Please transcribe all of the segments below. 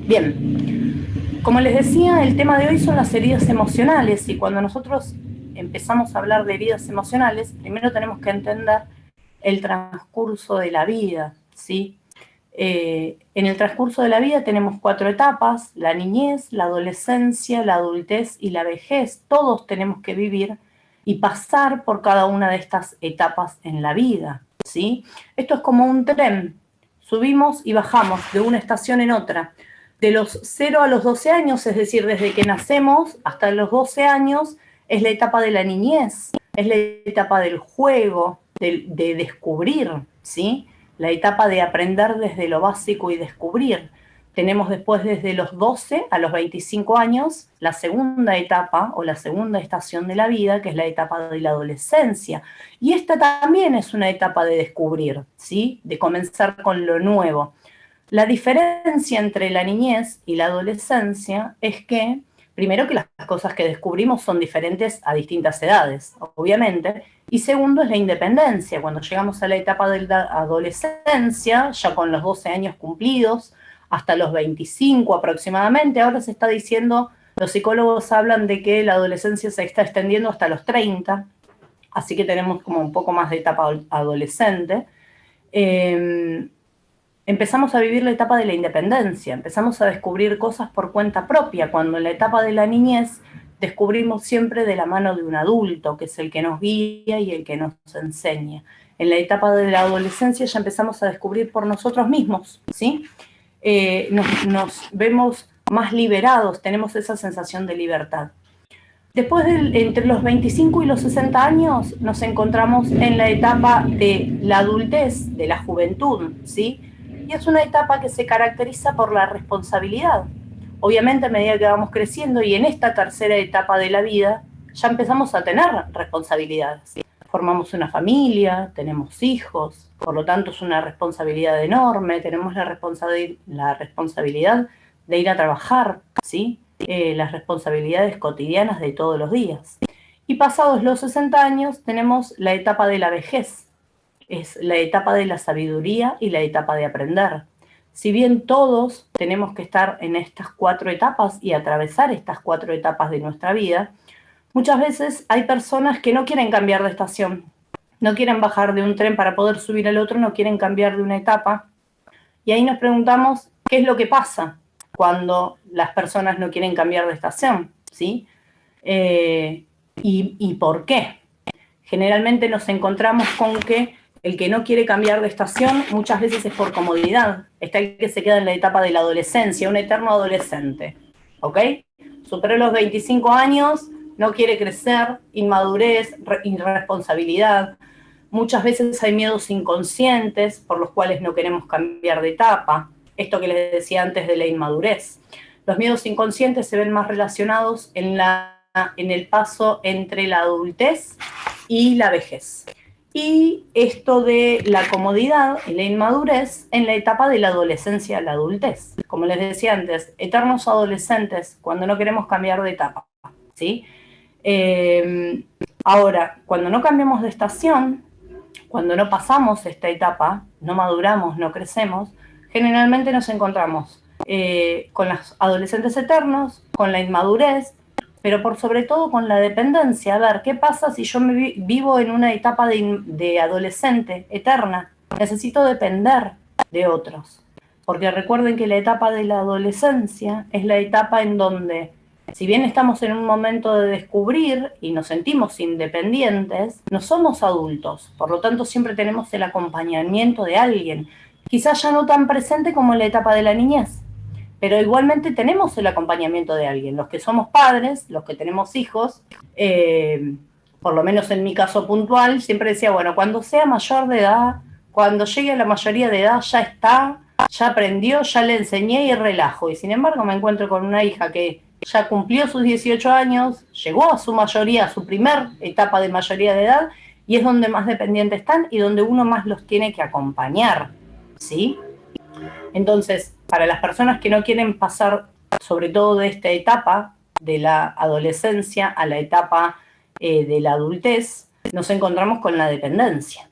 Bien, como les decía, el tema de hoy son las heridas emocionales, y cuando nosotros empezamos a hablar de heridas emocionales, primero tenemos que entender el transcurso de la vida, ¿sí? En el transcurso de la vida tenemos 4 etapas: la niñez, la adolescencia, la adultez y la vejez. Todos tenemos que vivir y pasar por cada una de estas etapas en la vida, ¿sí? Esto es como un tren, subimos y bajamos de una estación en otra. De los 0 a los 12 años, es decir, desde que nacemos hasta los 12 años, es la etapa de la niñez, es la etapa del juego, de descubrir, ¿sí? La etapa de aprender desde lo básico y descubrir. Tenemos después, desde los 12 a los 25 años, la segunda etapa o la segunda estación de la vida, que es la etapa de la adolescencia. Y esta también es una etapa de descubrir, ¿sí? De comenzar con lo nuevo. La diferencia entre la niñez y la adolescencia es que, primero, que las cosas que descubrimos son diferentes a distintas edades, obviamente, y segundo es la independencia. Cuando llegamos a la etapa de la adolescencia, ya con los 12 años cumplidos, hasta los 25 aproximadamente, ahora se está diciendo, los psicólogos hablan de que la adolescencia se está extendiendo hasta los 30, así que tenemos como un poco más de etapa adolescente. Empezamos a vivir la etapa de la independencia, empezamos a descubrir cosas por cuenta propia, cuando en la etapa de la niñez descubrimos siempre de la mano de un adulto, que es el que nos guía y el que nos enseña. En la etapa de la adolescencia ya empezamos a descubrir por nosotros mismos, ¿sí? Nos vemos más liberados, tenemos esa sensación de libertad. Después, entre los 25 y los 60 años, nos encontramos en la etapa de la adultez, de la juventud, ¿sí? Y es una etapa que se caracteriza por la responsabilidad. Obviamente, a medida que vamos creciendo y en esta tercera etapa de la vida, ya empezamos a tener responsabilidades. Formamos una familia, tenemos hijos, por lo tanto es una responsabilidad enorme, tenemos la responsabilidad de ir a trabajar, ¿sí? Las responsabilidades cotidianas de todos los días. Y pasados los 60 años tenemos la etapa de la vejez, es la etapa de la sabiduría y la etapa de aprender. Si bien todos tenemos que estar en estas 4 etapas y atravesar estas 4 etapas de nuestra vida, muchas veces hay personas que no quieren cambiar de estación, no quieren bajar de un tren para poder subir al otro, no quieren cambiar de una etapa. Y ahí nos preguntamos qué es lo que pasa cuando las personas no quieren cambiar de estación, ¿sí? ¿Y por qué? Generalmente nos encontramos con que el que no quiere cambiar de estación muchas veces es por comodidad. Está el que se queda en la etapa de la adolescencia, un eterno adolescente, ¿ok? Superó los 25 años, no quiere crecer, inmadurez, irresponsabilidad. Muchas veces hay miedos inconscientes por los cuales no queremos cambiar de etapa. Esto que les decía antes de la inmadurez. Los miedos inconscientes se ven más relacionados en el paso entre la adultez y la vejez. Y esto de la comodidad y la inmadurez en la etapa de la adolescencia a la adultez. Como les decía antes, eternos adolescentes cuando no queremos cambiar de etapa, ¿sí? Ahora, cuando no cambiamos de estación, cuando no pasamos esta etapa, no maduramos, no crecemos, generalmente nos encontramos con los adolescentes eternos, con la inmadurez, pero por sobre todo con la dependencia. A ver, ¿qué pasa si yo vivo en una etapa de adolescente eterna? Necesito depender de otros. Porque recuerden que la etapa de la adolescencia es la etapa en donde, si bien estamos en un momento de descubrir y nos sentimos independientes, no somos adultos. Por lo tanto, siempre tenemos el acompañamiento de alguien. Quizás ya no tan presente como en la etapa de la niñez, pero igualmente tenemos el acompañamiento de alguien. Los que somos padres, los que tenemos hijos, por lo menos en mi caso puntual, siempre decía, bueno, cuando sea mayor de edad, cuando llegue a la mayoría de edad, ya está, ya aprendió, ya le enseñé y relajo. Y sin embargo me encuentro con una hija que ya cumplió sus 18 años, llegó a su mayoría, a su primer etapa de mayoría de edad, y es donde más dependientes están y donde uno más los tiene que acompañar, ¿sí? Entonces, para las personas que no quieren pasar, sobre todo de esta etapa, de la adolescencia a la etapa de la adultez, nos encontramos con la dependencia.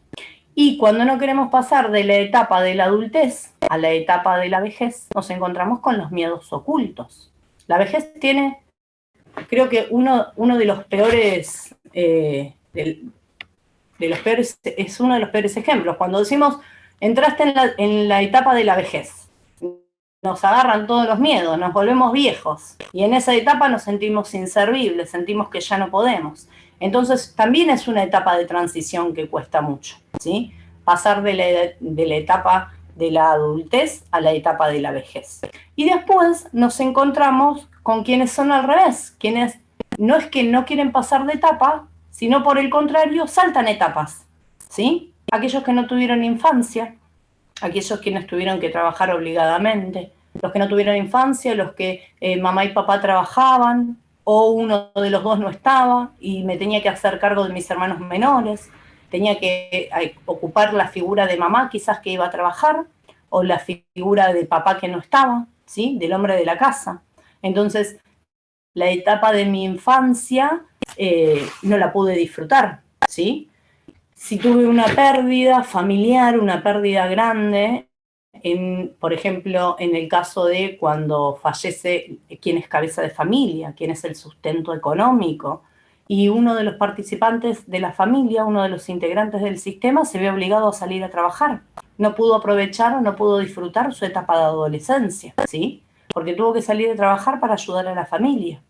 Y cuando no queremos pasar de la etapa de la adultez a la etapa de la vejez, nos encontramos con los miedos ocultos. La vejez tiene, creo que uno de los peores, es uno de los peores ejemplos. Cuando decimos, entraste en la etapa de la vejez, nos agarran todos los miedos, nos volvemos viejos, y en esa etapa nos sentimos inservibles, sentimos que ya no podemos. Entonces también es una etapa de transición que cuesta mucho, ¿sí? Pasar de la etapa de la adultez a la etapa de la vejez. Y después nos encontramos con quienes son al revés, quienes no es que no quieren pasar de etapa, sino por el contrario saltan etapas, ¿sí? Aquellos que no tuvieron infancia, aquellos quienes tuvieron que trabajar obligadamente, los que no tuvieron infancia, los que mamá y papá trabajaban, o uno de los dos no estaba y me tenía que hacer cargo de mis hermanos menores, tenía que ocupar la figura de mamá quizás que iba a trabajar, o la figura de papá que no estaba, ¿sí? Del hombre de la casa. Entonces, la etapa de mi infancia no la pude disfrutar, ¿sí? Si tuve una pérdida familiar, una pérdida grande, por ejemplo, en el caso de cuando fallece quien es cabeza de familia, quien es el sustento económico, y uno de los participantes de la familia, uno de los integrantes del sistema, se ve obligado a salir a trabajar. No pudo aprovechar o no pudo disfrutar su etapa de adolescencia, ¿sí? Porque tuvo que salir a trabajar para ayudar a la familia.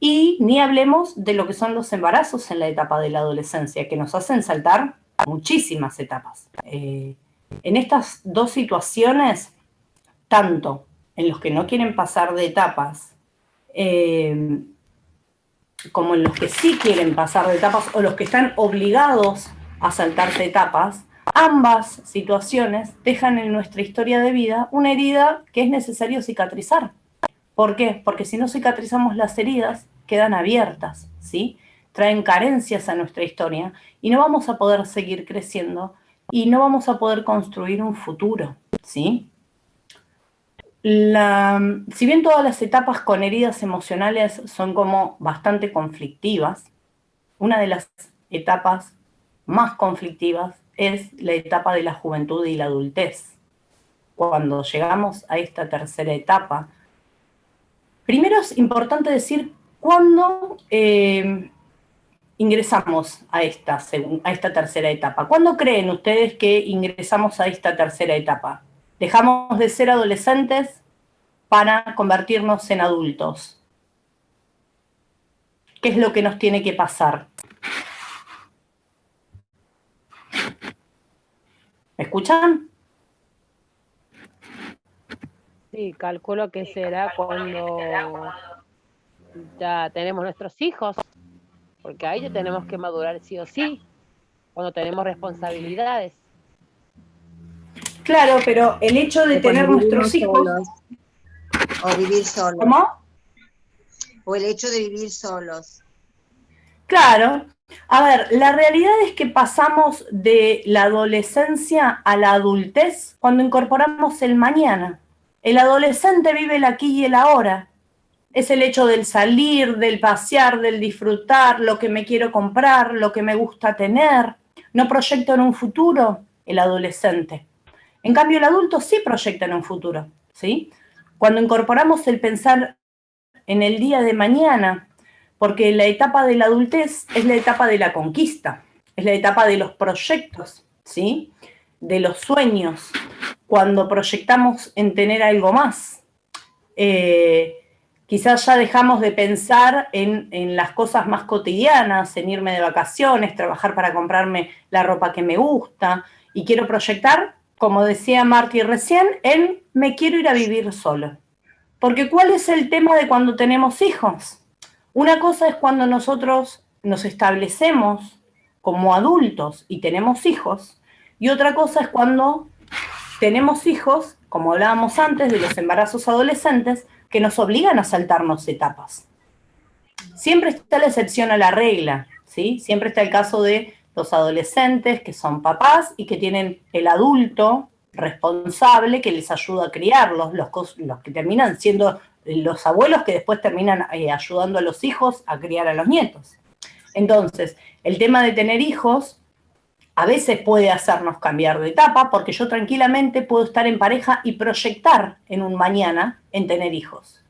Y ni hablemos de lo que son los embarazos en la etapa de la adolescencia, que nos hacen saltar muchísimas etapas. En estas dos situaciones, tanto en los que no quieren pasar de etapas, como en los que sí quieren pasar de etapas, o los que están obligados a saltarse etapas, ambas situaciones dejan en nuestra historia de vida una herida que es necesario cicatrizar. ¿Por qué? Porque si no cicatrizamos las heridas, quedan abiertas, ¿sí? Traen carencias a nuestra historia y no vamos a poder seguir creciendo y no vamos a poder construir un futuro, ¿sí? Si bien todas las etapas con heridas emocionales son como bastante conflictivas, una de las etapas más conflictivas es la etapa de la juventud y la adultez. Cuando llegamos a esta tercera etapa, primero es importante decir cuándo ingresamos a esta tercera etapa. ¿Cuándo creen ustedes que ingresamos a esta tercera etapa? Dejamos de ser adolescentes para convertirnos en adultos. ¿Qué es lo que nos tiene que pasar? ¿Me escuchan? Sí, calculo que será cuando ya tenemos nuestros hijos, porque ahí ya tenemos que madurar sí o sí, cuando tenemos responsabilidades. Claro, pero el hecho de tener nuestros hijos... Solos, o vivir solos. ¿Cómo? O el hecho de vivir solos. Claro. A ver, la realidad es que pasamos de la adolescencia a la adultez cuando incorporamos el mañana. El adolescente vive el aquí y el ahora. Es el hecho del salir, del pasear, del disfrutar, lo que me quiero comprar, lo que me gusta tener. No proyecta en un futuro el adolescente. En cambio, el adulto sí proyecta en un futuro, ¿sí? Cuando incorporamos el pensar en el día de mañana, porque la etapa de la adultez es la etapa de la conquista, es la etapa de los proyectos, ¿sí? De los sueños, cuando proyectamos en tener algo más. Quizás ya dejamos de pensar en las cosas más cotidianas, en irme de vacaciones, trabajar para comprarme la ropa que me gusta, y quiero proyectar, como decía Marty recién, en me quiero ir a vivir solo. Porque ¿cuál es el tema de cuando tenemos hijos? Una cosa es cuando nosotros nos establecemos como adultos y tenemos hijos, y otra cosa es cuando tenemos hijos, como hablábamos antes, de los embarazos adolescentes, que nos obligan a saltarnos etapas. Siempre está la excepción a la regla, ¿sí? Siempre está el caso de los adolescentes que son papás y que tienen el adulto responsable que les ayuda a criarlos, los que terminan siendo los abuelos que después terminan ayudando a los hijos a criar a los nietos. Entonces, el tema de tener hijos A veces puede hacernos cambiar de etapa, porque yo tranquilamente puedo estar en pareja y proyectar en un mañana en tener hijos.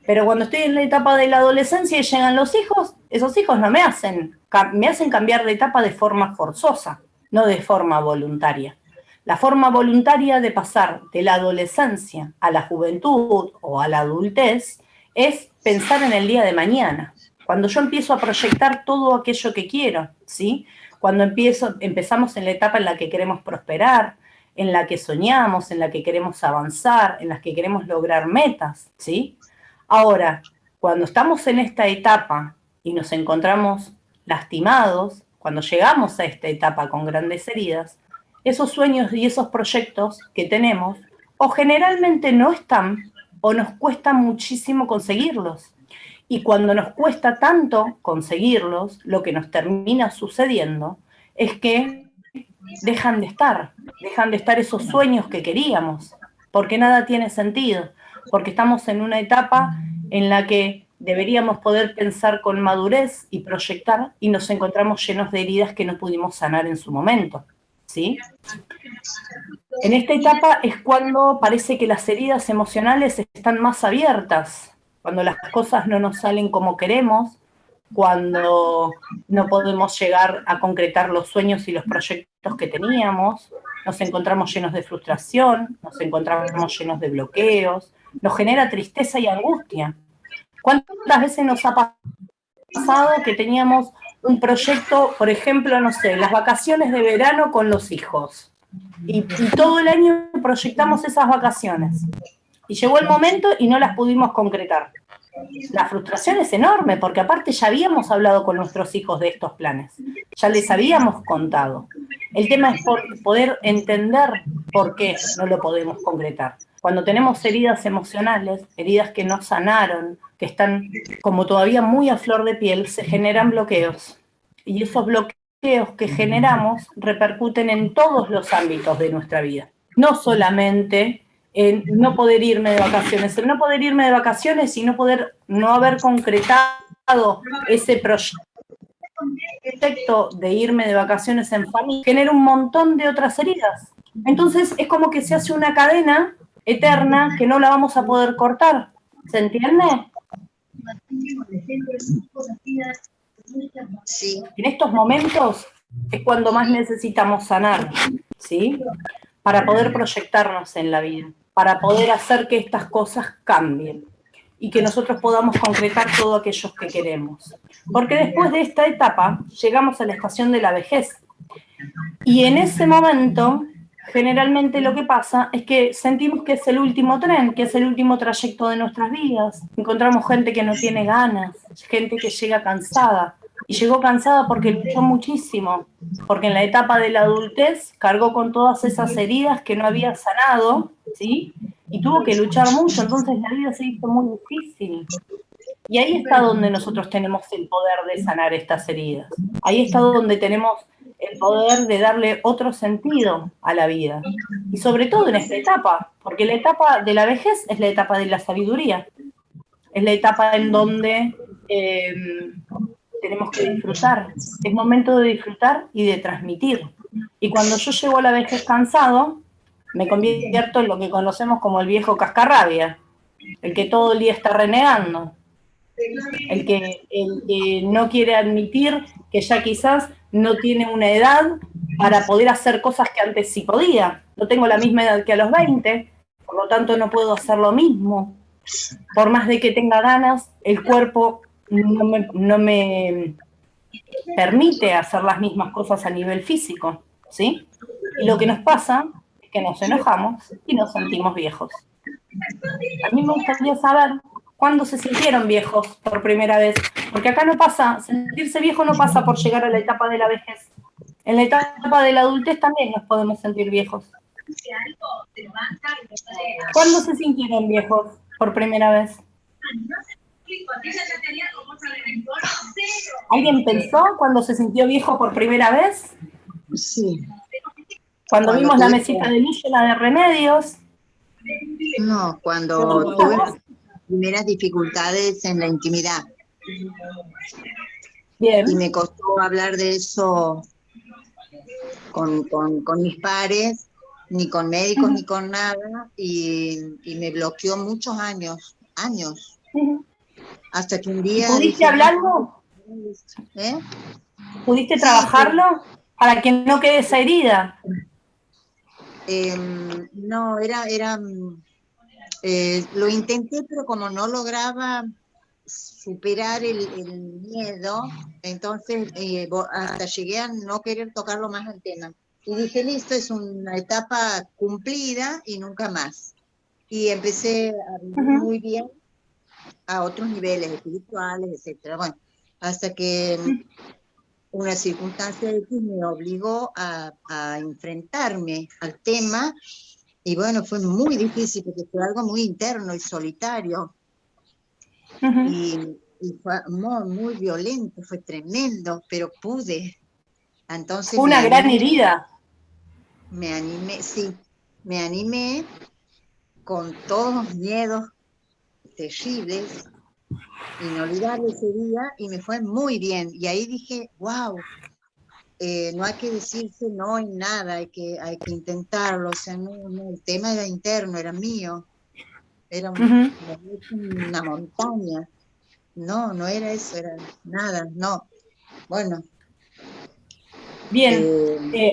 Pero cuando estoy en la etapa de la adolescencia y llegan los hijos, esos hijos no me hacen cambiar de etapa de forma forzosa, no de forma voluntaria. La forma voluntaria de pasar de la adolescencia a la juventud o a la adultez es pensar en el día de mañana. Cuando yo empiezo a proyectar todo aquello que quiero, ¿sí? Cuando empezamos en la etapa en la que queremos prosperar, en la que soñamos, en la que queremos avanzar, en la que queremos lograr metas, ¿sí? Ahora, cuando estamos en esta etapa y nos encontramos lastimados, cuando llegamos a esta etapa con grandes heridas, esos sueños y esos proyectos que tenemos o generalmente no están o nos cuesta muchísimo conseguirlos. Y cuando nos cuesta tanto conseguirlos, lo que nos termina sucediendo es que dejan de estar esos sueños que queríamos, porque nada tiene sentido, porque estamos en una etapa en la que deberíamos poder pensar con madurez y proyectar y nos encontramos llenos de heridas que no pudimos sanar en su momento, ¿sí? En esta etapa es cuando parece que las heridas emocionales están más abiertas, cuando las cosas no nos salen como queremos, cuando no podemos llegar a concretar los sueños y los proyectos que teníamos, nos encontramos llenos de frustración, nos encontramos llenos de bloqueos, nos genera tristeza y angustia. ¿Cuántas veces nos ha pasado que teníamos un proyecto, por ejemplo, no sé, las vacaciones de verano con los hijos? Y todo el año proyectamos esas vacaciones. Y llegó el momento y no las pudimos concretar. La frustración es enorme, porque aparte ya habíamos hablado con nuestros hijos de estos planes, ya les habíamos contado. El tema es poder entender por qué no lo podemos concretar. Cuando tenemos heridas emocionales, heridas que no sanaron, que están como todavía muy a flor de piel, se generan bloqueos. Y esos bloqueos que generamos repercuten en todos los ámbitos de nuestra vida, no solamente en no poder irme de vacaciones. El no poder irme de vacaciones y no haber concretado ese proyecto de irme de vacaciones en familia genera un montón de otras heridas. Entonces es como que se hace una cadena eterna que no la vamos a poder cortar. ¿Se entiende? Sí. En estos momentos es cuando más necesitamos sanar, ¿sí? Para poder proyectarnos en la vida, para poder hacer que estas cosas cambien y que nosotros podamos concretar todo aquello que queremos. Porque después de esta etapa llegamos a la estación de la vejez. Y en ese momento, generalmente lo que pasa es que sentimos que es el último tren, que es el último trayecto de nuestras vidas. Encontramos gente que no tiene ganas, gente que llega cansada. Y llegó cansada porque luchó muchísimo, porque en la etapa de la adultez cargó con todas esas heridas que no había sanado, ¿sí? Y tuvo que luchar mucho, entonces la vida se hizo muy difícil. Y ahí está donde nosotros tenemos el poder de sanar estas heridas. Ahí está donde tenemos el poder de darle otro sentido a la vida. Y sobre todo en esta etapa, porque la etapa de la vejez es la etapa de la sabiduría. Es la etapa en donde tenemos que disfrutar. Es momento de disfrutar y de transmitir. Y cuando yo llego a la vejez cansado, me convierto en lo que conocemos como el viejo cascarrabia, el que todo el día está renegando, el que no quiere admitir que ya quizás no tiene una edad para poder hacer cosas que antes sí podía. No tengo la misma edad que a los 20, por lo tanto no puedo hacer lo mismo. Por más de que tenga ganas, el cuerpo no me permite hacer las mismas cosas a nivel físico, ¿sí? Y lo que nos pasa es que nos enojamos y nos sentimos viejos. A mí me gustaría saber cuándo se sintieron viejos por primera vez, porque acá no pasa, sentirse viejo no pasa por llegar a la etapa de la vejez. En la etapa de la adultez también nos podemos sentir viejos. ¿Cuándo se sintieron viejos por primera vez? ¿Alguien pensó cuando se sintió viejo por primera vez? Sí. Cuando vimos la mesita de luz llena de remedios. No, cuando tuve las primeras dificultades en la intimidad. Bien. Y me costó hablar de eso con mis pares, ni con médicos, ni con nada, y me bloqueó muchos años, hasta que un ¿Y día pudiste dije, hablarlo? ¿eh? ¿Pudiste Sí, trabajarlo para que no quede esa herida? no, lo intenté, pero como no lograba superar el miedo, entonces hasta llegué a no querer tocarlo más al tema. Y dije, listo, es una etapa cumplida y nunca más. Y empecé a vivir muy bien a otros niveles espirituales, etcétera. Bueno, hasta que una circunstancia X me obligó a enfrentarme al tema, y bueno, fue muy difícil porque fue algo muy interno y solitario. Y fue muy violento, fue tremendo, pero pude. Entonces Fue una gran herida. sí, me animé con todos los miedos terribles, inolvidable ese día, y me fue muy bien. Y ahí dije, wow, no hay que decirse no en nada, hay que intentarlo. O sea, no, el tema era interno, era mío, era una montaña. No, no era eso, era nada, no. Bueno. Bien,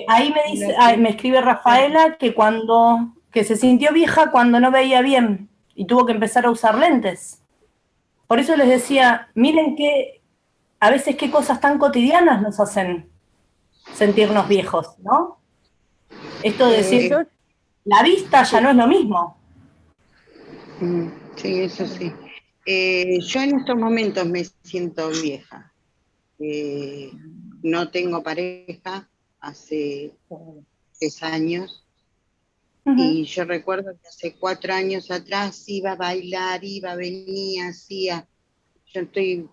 ahí me dice, me escribe Rafaela que se sintió vieja cuando no veía bien y tuvo que empezar a usar lentes. Por eso les decía, miren que a veces qué cosas tan cotidianas nos hacen sentirnos viejos, ¿no? Esto de decir, la vista ya no es lo mismo. Sí, eso sí. Yo en estos momentos me siento vieja. No tengo pareja hace 3 años. Y yo recuerdo que hace 4 años atrás iba a bailar, venía, hacía. Yo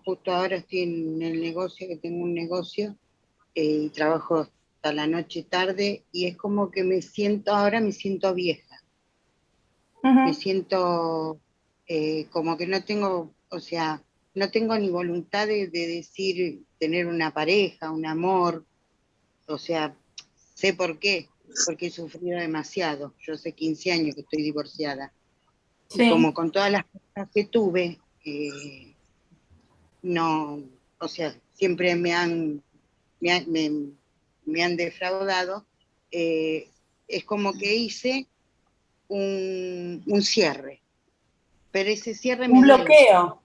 justo ahora estoy en el negocio, que tengo un negocio, y trabajo hasta la noche tarde, y es como que ahora me siento vieja. Me siento como que no tengo, o sea, no tengo ni voluntad de decir, tener una pareja, un amor. O sea, sé por qué, porque he sufrido demasiado. Yo hace 15 años que estoy divorciada. Sí. Y como con todas las cosas que tuve, no, o sea, siempre me han defraudado. Es como que hice un cierre, pero ese cierre me duele. Un bloqueo.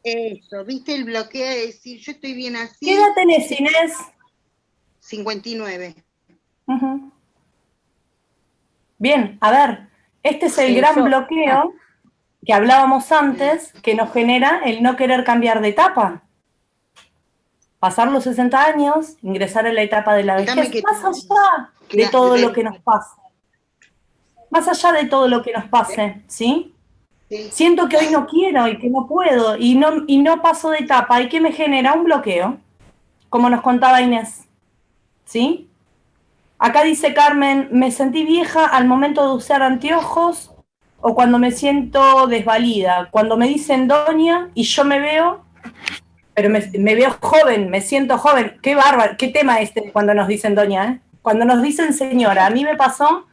Eso, ¿viste? El bloqueo de decir, yo estoy bien así. ¿Qué edad tenés, Inés? 59. Bien, a ver, este es el gran bloqueo que hablábamos antes, que nos genera el no querer cambiar de etapa. Pasar los 60 años, ingresar en la etapa de la vejez, más allá de todo lo que nos pase. Más allá de todo lo que nos pase, ¿sí? Siento que hoy no quiero y que no puedo y no paso de etapa y que me genera un bloqueo, como nos contaba Inés, ¿sí? Acá dice Carmen, me sentí vieja al momento de usar anteojos o cuando me siento desvalida, cuando me dicen doña y yo me veo, pero me veo joven, me siento joven. Qué bárbaro, qué tema este cuando nos dicen doña, ¿eh? Cuando nos dicen señora. A mí me pasó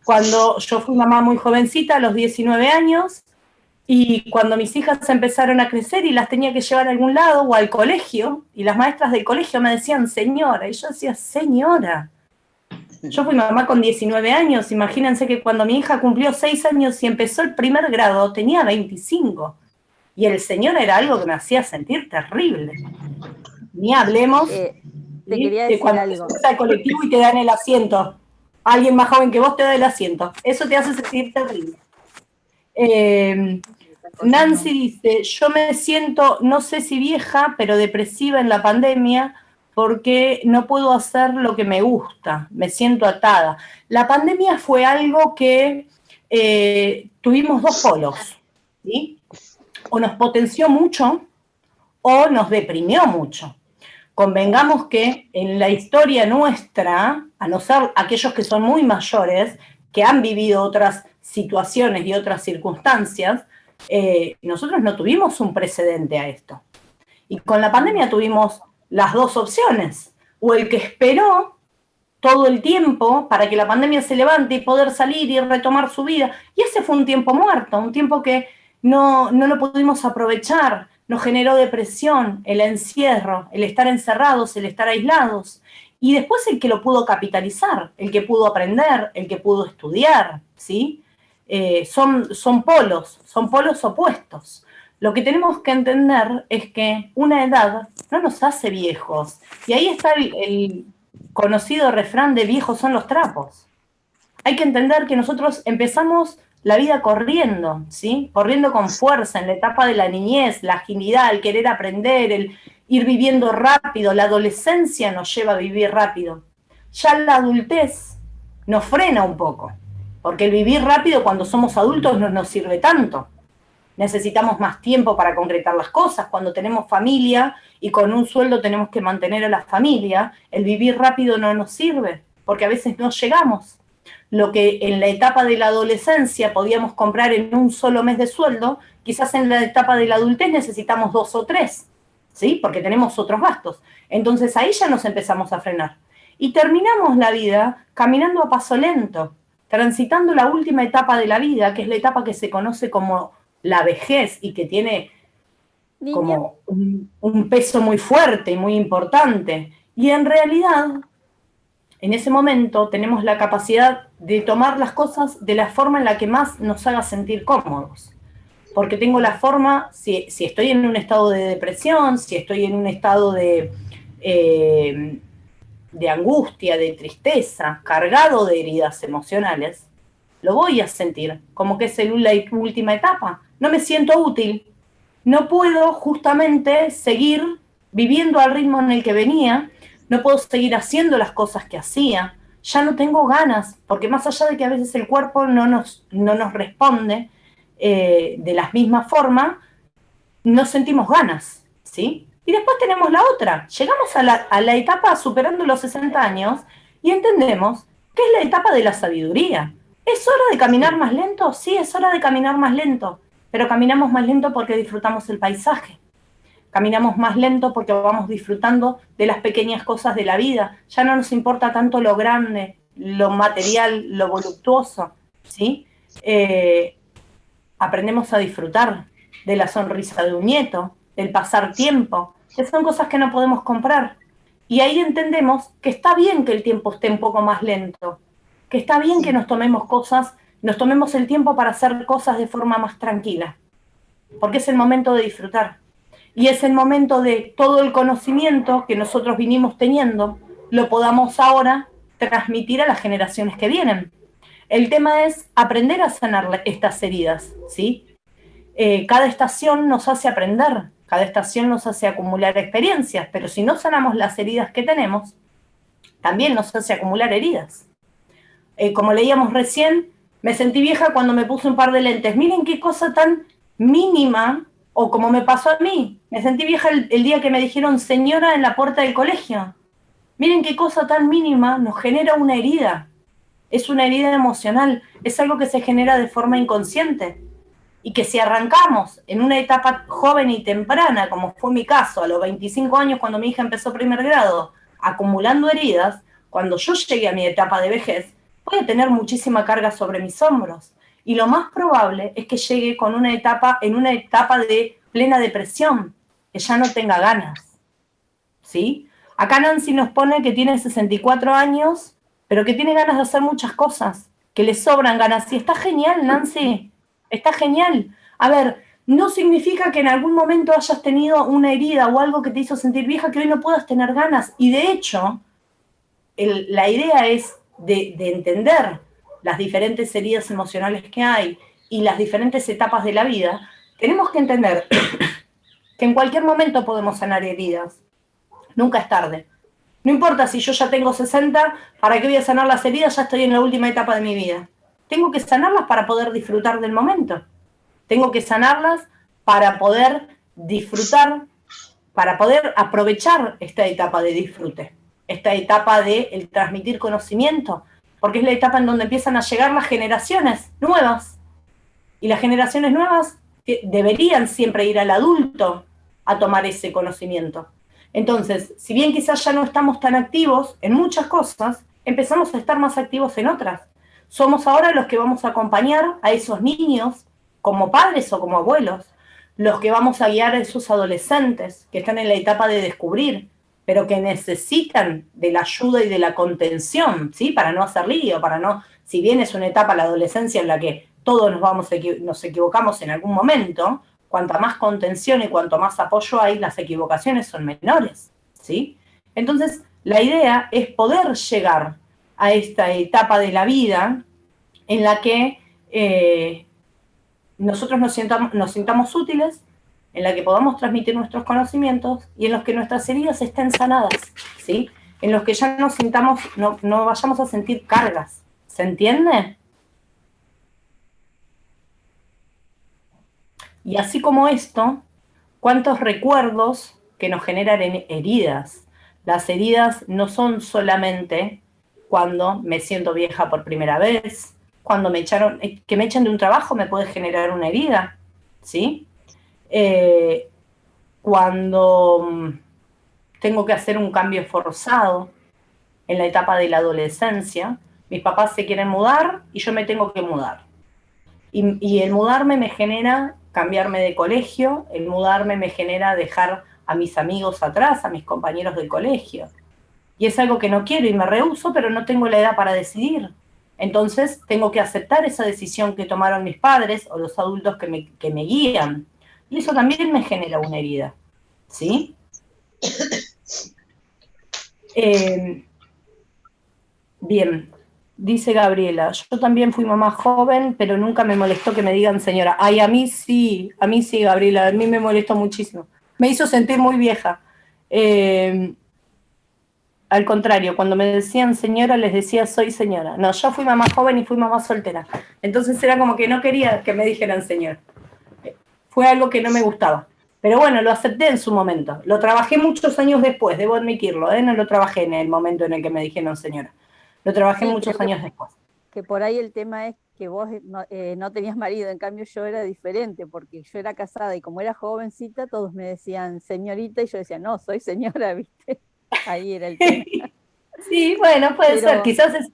cuando yo fui mamá muy jovencita, a los 19 años, y cuando mis hijas empezaron a crecer y las tenía que llevar a algún lado o al colegio, y las maestras del colegio me decían señora, y yo decía señora. Yo fui mamá con 19 años, imagínense que cuando mi hija cumplió 6 años y empezó el primer grado, tenía 25. Y el señor era algo que me hacía sentir terrible. Ni hablemos de cuando te subes al colectivo y te dan el asiento. Alguien más joven que vos te da el asiento. Eso te hace sentir terrible. Nancy dice, yo me siento, no sé si vieja, pero depresiva en la pandemia porque no puedo hacer lo que me gusta, me siento atada. La pandemia fue algo que tuvimos dos polos, ¿sí? O nos potenció mucho o nos deprimió mucho. Convengamos que en la historia nuestra, a no ser aquellos que son muy mayores, que han vivido otras situaciones y otras circunstancias, nosotros no tuvimos un precedente a esto. Y con la pandemia tuvimos las dos opciones, o el que esperó todo el tiempo para que la pandemia se levante y poder salir y retomar su vida. Y ese fue un tiempo muerto, un tiempo que no lo pudimos aprovechar, nos generó depresión, el encierro, el estar encerrados, el estar aislados. Y después el que lo pudo capitalizar, el que pudo aprender, el que pudo estudiar, ¿sí? Son polos opuestos. Lo que tenemos que entender es que una edad no nos hace viejos. Y ahí está el conocido refrán de viejos son los trapos. Hay que entender que nosotros empezamos la vida corriendo, ¿sí? Corriendo con fuerza en la etapa de la niñez, la agilidad, el querer aprender, el ir viviendo rápido. La adolescencia nos lleva a vivir rápido. Ya la adultez nos frena un poco, porque el vivir rápido cuando somos adultos no nos sirve tanto. Necesitamos más tiempo para concretar las cosas. Cuando tenemos familia y con un sueldo tenemos que mantener a la familia, el vivir rápido no nos sirve, porque a veces no llegamos. Lo que en la etapa de la adolescencia podíamos comprar en un solo mes de sueldo, quizás en la etapa de la adultez necesitamos 2 o 3, ¿sí? Porque tenemos otros gastos. Entonces ahí ya nos empezamos a frenar. Y terminamos la vida caminando a paso lento, transitando la última etapa de la vida, que es la etapa que se conoce como la vejez y que tiene como un peso muy fuerte y muy importante. Y en realidad, en ese momento tenemos la capacidad de tomar las cosas de la forma en la que más nos haga sentir cómodos. Porque tengo la forma, si estoy en un estado de depresión, si estoy en un estado de angustia, de tristeza, cargado de heridas emocionales, lo voy a sentir como que es la última etapa. No me siento útil, no puedo justamente seguir viviendo al ritmo en el que venía, no puedo seguir haciendo las cosas que hacía, ya no tengo ganas, porque más allá de que a veces el cuerpo no nos responde de la misma forma, no sentimos ganas, ¿sí? Y después tenemos la otra, llegamos a la etapa superando los 60 años y entendemos que es la etapa de la sabiduría. ¿Es hora de caminar más lento? Sí, es hora de caminar más lento, pero caminamos más lento porque disfrutamos el paisaje. Caminamos más lento porque vamos disfrutando de las pequeñas cosas de la vida. Ya no nos importa tanto lo grande, lo material, lo voluptuoso, ¿sí? Aprendemos a disfrutar de la sonrisa de un nieto, del pasar tiempo, que son cosas que no podemos comprar. Y ahí entendemos que está bien que el tiempo esté un poco más lento, que está bien que nos tomemos el tiempo para hacer cosas de forma más tranquila, porque es el momento de disfrutar. Y es el momento de todo el conocimiento que nosotros vinimos teniendo, lo podamos ahora transmitir a las generaciones que vienen. El tema es aprender a sanar estas heridas, ¿sí? Cada estación nos hace aprender, cada estación nos hace acumular experiencias, pero si no sanamos las heridas que tenemos, también nos hace acumular heridas. Como leíamos recién, me sentí vieja cuando me puse un par de lentes. Miren qué cosa tan mínima, o como me pasó a mí, me sentí vieja el día que me dijeron señora en la puerta del colegio. Miren qué cosa tan mínima nos genera una herida. Es una herida emocional, es algo que se genera de forma inconsciente. Y que si arrancamos en una etapa joven y temprana, como fue mi caso, a los 25 años cuando mi hija empezó primer grado, acumulando heridas, cuando yo llegué a mi etapa de vejez, voy a tener muchísima carga sobre mis hombros. Y lo más probable es que llegue en una etapa de plena depresión, que ya no tenga ganas, ¿sí? Acá Nancy nos pone que tiene 64 años, pero que tiene ganas de hacer muchas cosas, que le sobran ganas. Y está genial, Nancy, está genial. A ver, no significa que en algún momento hayas tenido una herida o algo que te hizo sentir vieja, que hoy no puedas tener ganas. Y de hecho, la idea es de entender las diferentes heridas emocionales que hay y las diferentes etapas de la vida. Tenemos que entender que en cualquier momento podemos sanar heridas. Nunca es tarde. No importa si yo ya tengo 60, ¿para qué voy a sanar las heridas? Ya estoy en la última etapa de mi vida. Tengo que sanarlas para poder disfrutar del momento. Tengo que sanarlas para poder disfrutar, para poder aprovechar esta etapa de disfrute, esta etapa de el transmitir conocimiento, porque es la etapa en donde empiezan a llegar las generaciones nuevas. Y las generaciones nuevas deberían siempre ir al adulto a tomar ese conocimiento. Entonces, si bien quizás ya no estamos tan activos en muchas cosas, empezamos a estar más activos en otras. Somos ahora los que vamos a acompañar a esos niños como padres o como abuelos, los que vamos a guiar a esos adolescentes que están en la etapa de descubrir, pero que necesitan de la ayuda y de la contención, ¿sí? Para no hacer lío, para no, si bien es una etapa, la adolescencia, en la que todos nos equivocamos en algún momento, cuanta más contención y cuanto más apoyo hay, las equivocaciones son menores, ¿sí? Entonces, la idea es poder llegar a esta etapa de la vida en la que nosotros nos sintamos útiles, en la que podamos transmitir nuestros conocimientos y en los que nuestras heridas estén sanadas, ¿sí? En los que ya no vayamos a sentir cargas. ¿Se entiende? Y así como esto, ¿cuántos recuerdos que nos generan heridas? Las heridas no son solamente cuando me siento vieja por primera vez, cuando que me echen de un trabajo me puede generar una herida, ¿sí? Cuando tengo que hacer un cambio forzado en la etapa de la adolescencia, mis papás se quieren mudar y yo me tengo que mudar. Y el mudarme me genera cambiarme de colegio, el mudarme me genera dejar a mis amigos atrás, a mis compañeros del colegio. Y es algo que no quiero y me rehúso, pero no tengo la edad para decidir. Entonces tengo que aceptar esa decisión que tomaron mis padres o los adultos que me guían. Y eso también me genera una herida, ¿sí? Bien, dice Gabriela, yo también fui mamá joven, pero nunca me molestó que me digan señora. Ay, a mí sí, Gabriela, a mí me molestó muchísimo. Me hizo sentir muy vieja. Al contrario, cuando me decían señora, les decía soy señora. No, yo fui mamá joven y fui mamá soltera. Entonces era como que no quería que me dijeran señora. Fue algo que no me gustaba. Pero bueno, lo acepté en su momento. Lo trabajé muchos años después, debo admitirlo, ¿eh? No lo trabajé en el momento en el que me dijeron señora. Lo trabajé muchos años después. Que por ahí el tema es que vos no tenías marido, en cambio yo era diferente, porque yo era casada y como era jovencita, todos me decían señorita y yo decía, no, soy señora, ¿viste? Ahí era el tema. Sí, bueno, puede ser, quizás es...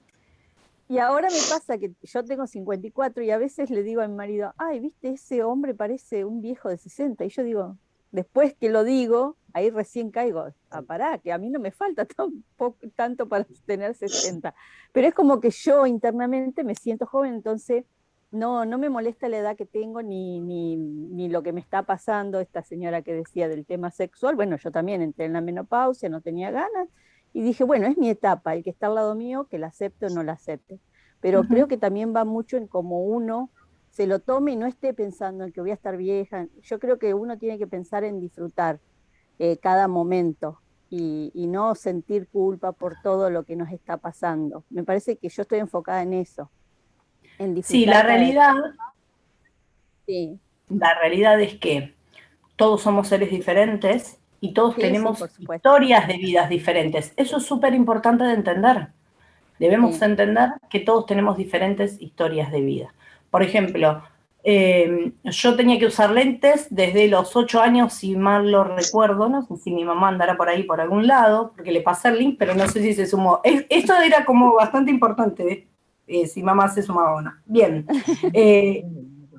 Y ahora me pasa que yo tengo 54 y a veces le digo a mi marido, ay, viste, ese hombre parece un viejo de 60. Y yo digo, después que lo digo, ahí recién caigo, pará, que a mí no me falta tanto para tener 60. Pero es como que yo internamente me siento joven, entonces no me molesta la edad que tengo ni lo que me está pasando. Esta señora que decía del tema sexual, bueno, yo también entré en la menopausia, no tenía ganas, y dije, bueno, es mi etapa, el que está al lado mío, que la acepte o no la acepte. Pero creo que también va mucho en cómo uno se lo tome y no esté pensando en que voy a estar vieja. Yo creo que uno tiene que pensar en disfrutar cada momento y no sentir culpa por todo lo que nos está pasando. Me parece que yo estoy enfocada en eso, en disfrutar. Sí, la realidad es que todos somos seres diferentes y todos tenemos historias de vidas diferentes. Eso es súper importante de entender. Debemos entender que todos tenemos diferentes historias de vida. Por ejemplo, yo tenía que usar lentes desde los 8 años, si mal lo recuerdo, no sé si mi mamá andará por ahí por algún lado, porque le pasé el link, pero no sé si se sumó. Esto era como bastante importante, si mamá se sumaba o no. Bien.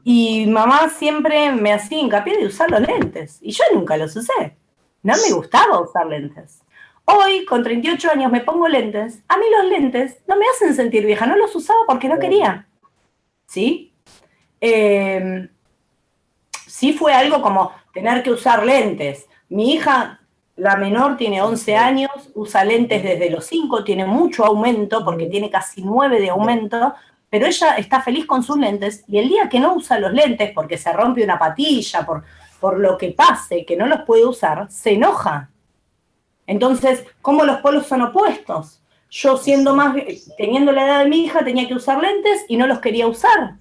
Y mamá siempre me hacía hincapié de usar los lentes, y yo nunca los usé. No me gustaba usar lentes. Hoy, con 38 años, me pongo lentes. A mí los lentes no me hacen sentir vieja, no los usaba porque no quería. ¿Sí? Sí fue algo como tener que usar lentes. Mi hija, la menor, tiene 11 años, usa lentes desde los 5, tiene mucho aumento, porque tiene casi 9 de aumento, pero ella está feliz con sus lentes, y el día que no usa los lentes, porque se rompe una patilla, por lo que pase, que no los puede usar, se enoja. Entonces, ¿cómo los polos son opuestos? Yo teniendo la edad de mi hija, tenía que usar lentes y no los quería usar.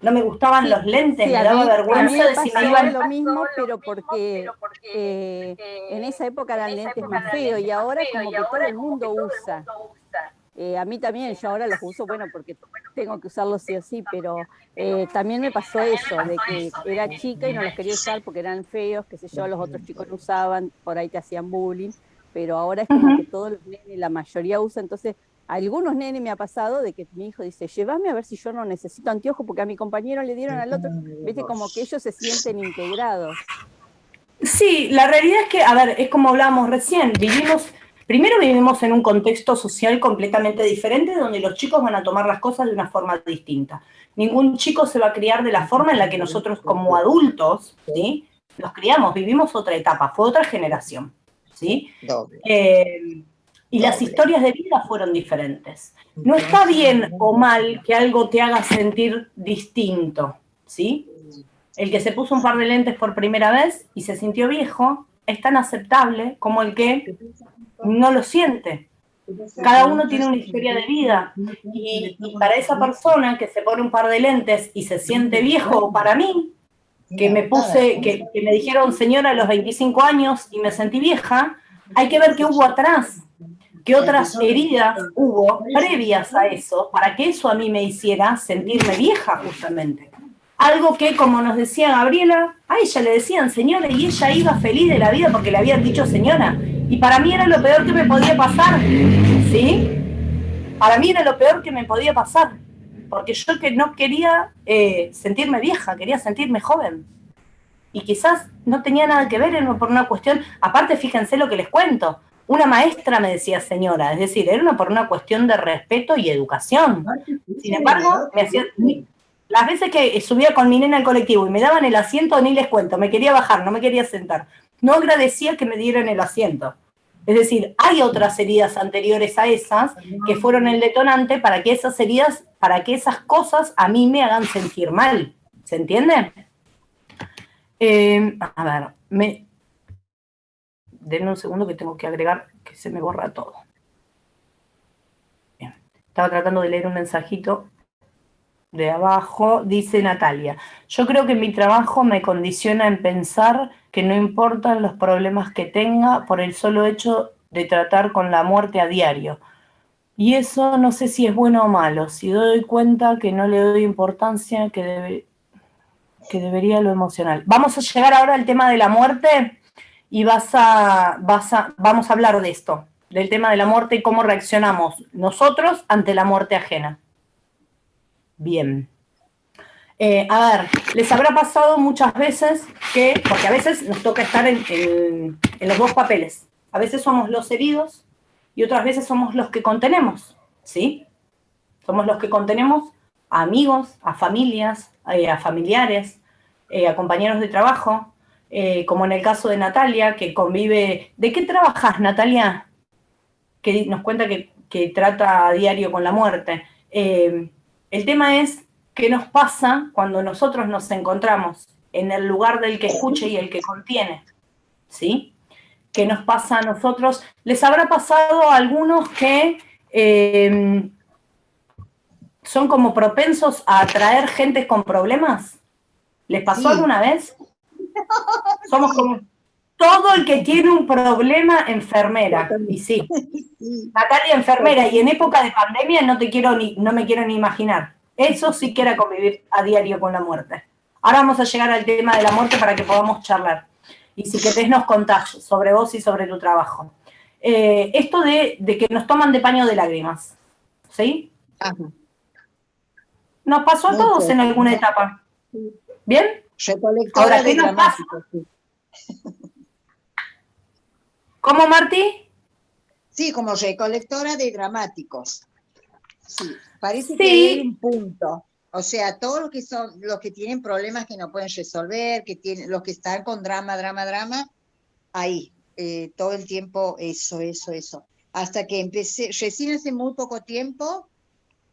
No me gustaban los lentes, me daba vergüenza de si me iban... lo mismo, pero porque en esa época eran lentes más feos y ahora como que todo el mundo usa. A mí también, yo ahora los uso, bueno, porque tengo que usarlos sí o sí, pero también me pasó eso, de que era chica y no los quería usar porque eran feos, qué sé yo, los otros chicos lo usaban, por ahí te hacían bullying, pero ahora es como que todos los nenes, la mayoría usan, entonces A algunos nenes me ha pasado de que mi hijo dice, llévame a ver si yo no necesito anteojos porque a mi compañero le dieron al otro, viste, como que ellos se sienten integrados. Sí, la realidad es que, a ver, es como hablábamos recién, primero vivimos en un contexto social completamente diferente donde los chicos van a tomar las cosas de una forma distinta. Ningún chico se va a criar de la forma en la que nosotros como adultos, ¿sí? Los criamos, vivimos otra etapa, fue otra generación, ¿sí? Y las historias de vida fueron diferentes. No está bien o mal que algo te haga sentir distinto, ¿sí? El que se puso un par de lentes por primera vez y se sintió viejo es tan aceptable como el que no lo siente. Cada uno tiene una historia de vida y para esa persona que se pone un par de lentes y se siente viejo, o para mí, que me dijeron señora a los 25 años y me sentí vieja, hay que ver qué hubo atrás, qué otras heridas hubo previas a eso, para que eso a mí me hiciera sentirme vieja justamente. Algo que, como nos decía Gabriela, a ella le decían señora y ella iba feliz de la vida porque le habían dicho señora. Y para mí era lo peor que me podía pasar, ¿sí? Para mí era lo peor que me podía pasar, porque yo que no quería sentirme vieja, quería sentirme joven. Y quizás no tenía nada que ver por una cuestión, aparte fíjense lo que les cuento, una maestra me decía señora, es decir, era por una cuestión de respeto y educación. Sin embargo, me hacía... Las veces que subía con mi nena al colectivo y me daban el asiento, ni les cuento, me quería bajar, no me quería sentar. No agradecía que me dieran el asiento. Es decir, hay otras heridas anteriores a esas que fueron el detonante para que esas heridas, para que esas cosas a mí me hagan sentir mal. ¿Se entiende? A ver, denme un segundo que tengo que agregar que se me borra todo. Bien. Estaba tratando de leer un mensajito de abajo, dice Natalia, yo creo que mi trabajo me condiciona en pensar que no importan los problemas que tenga por el solo hecho de tratar con la muerte a diario. Y eso no sé si es bueno o malo, si doy cuenta que no le doy importancia que debería lo emocional. Vamos a llegar ahora al tema de la muerte y vamos a hablar de esto, del tema de la muerte y cómo reaccionamos nosotros ante la muerte ajena. Bien. A ver, les habrá pasado muchas veces que, porque a veces nos toca estar en los dos papeles. A veces somos los heridos y otras veces somos los que contenemos, ¿sí? Somos los que contenemos a amigos, a familias, a familiares, a compañeros de trabajo, como en el caso de Natalia, que convive... ¿De qué trabajas, Natalia? Que nos cuenta que trata a diario con la muerte. El tema es qué nos pasa cuando nosotros nos encontramos en el lugar del que escuche y el que contiene, ¿sí? ¿Qué nos pasa a nosotros? ¿Les habrá pasado a algunos que son como propensos a atraer gente con problemas? ¿Les pasó alguna vez? Somos como todo el que tiene un problema, enfermera. Y sí, Natalia, enfermera, y en época de pandemia no me quiero ni imaginar. Eso sí que era convivir a diario con la muerte. Ahora vamos a llegar al tema de la muerte para que podamos charlar. Y si querés nos contás sobre vos y sobre tu trabajo. Esto de que nos toman de paño de lágrimas, ¿sí? Ajá. Nos pasó a todos en alguna etapa. ¿Bien? Recolectora de dramáticos. ¿Cómo, Martí? Sí, como recolectora de dramáticos. Sí, parece Sí. que hay un punto. O sea, todos los que tienen problemas que no pueden resolver, los que están con drama, ahí, todo el tiempo eso. Hasta que empecé, recién hace muy poco tiempo,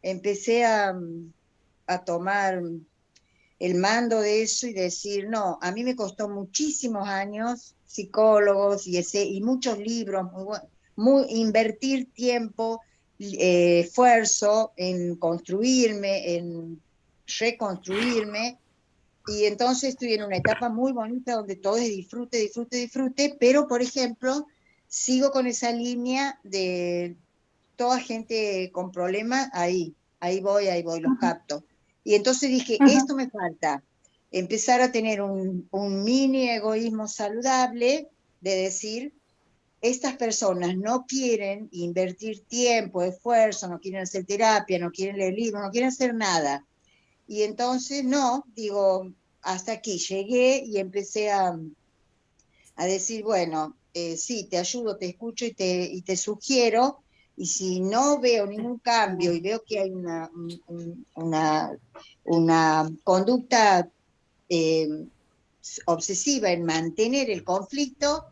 empecé a tomar el mando de eso y decir, no, a mí me costó muchísimos años, psicólogos y muchos libros, invertir tiempo, esfuerzo en construirme, en reconstruirme, y entonces estoy en una etapa muy bonita donde todo es disfrute, pero por ejemplo, sigo con esa línea de toda gente con problemas, ahí voy, los capto. Y entonces dije, esto me falta, empezar a tener un mini egoísmo saludable de decir, estas personas no quieren invertir tiempo, esfuerzo, no quieren hacer terapia, no quieren leer libros, no quieren hacer nada. Y entonces, no, digo, hasta aquí llegué y empecé a decir, bueno, sí, te ayudo, te escucho y te sugiero, y si no veo ningún cambio y veo que hay una conducta obsesiva en mantener el conflicto,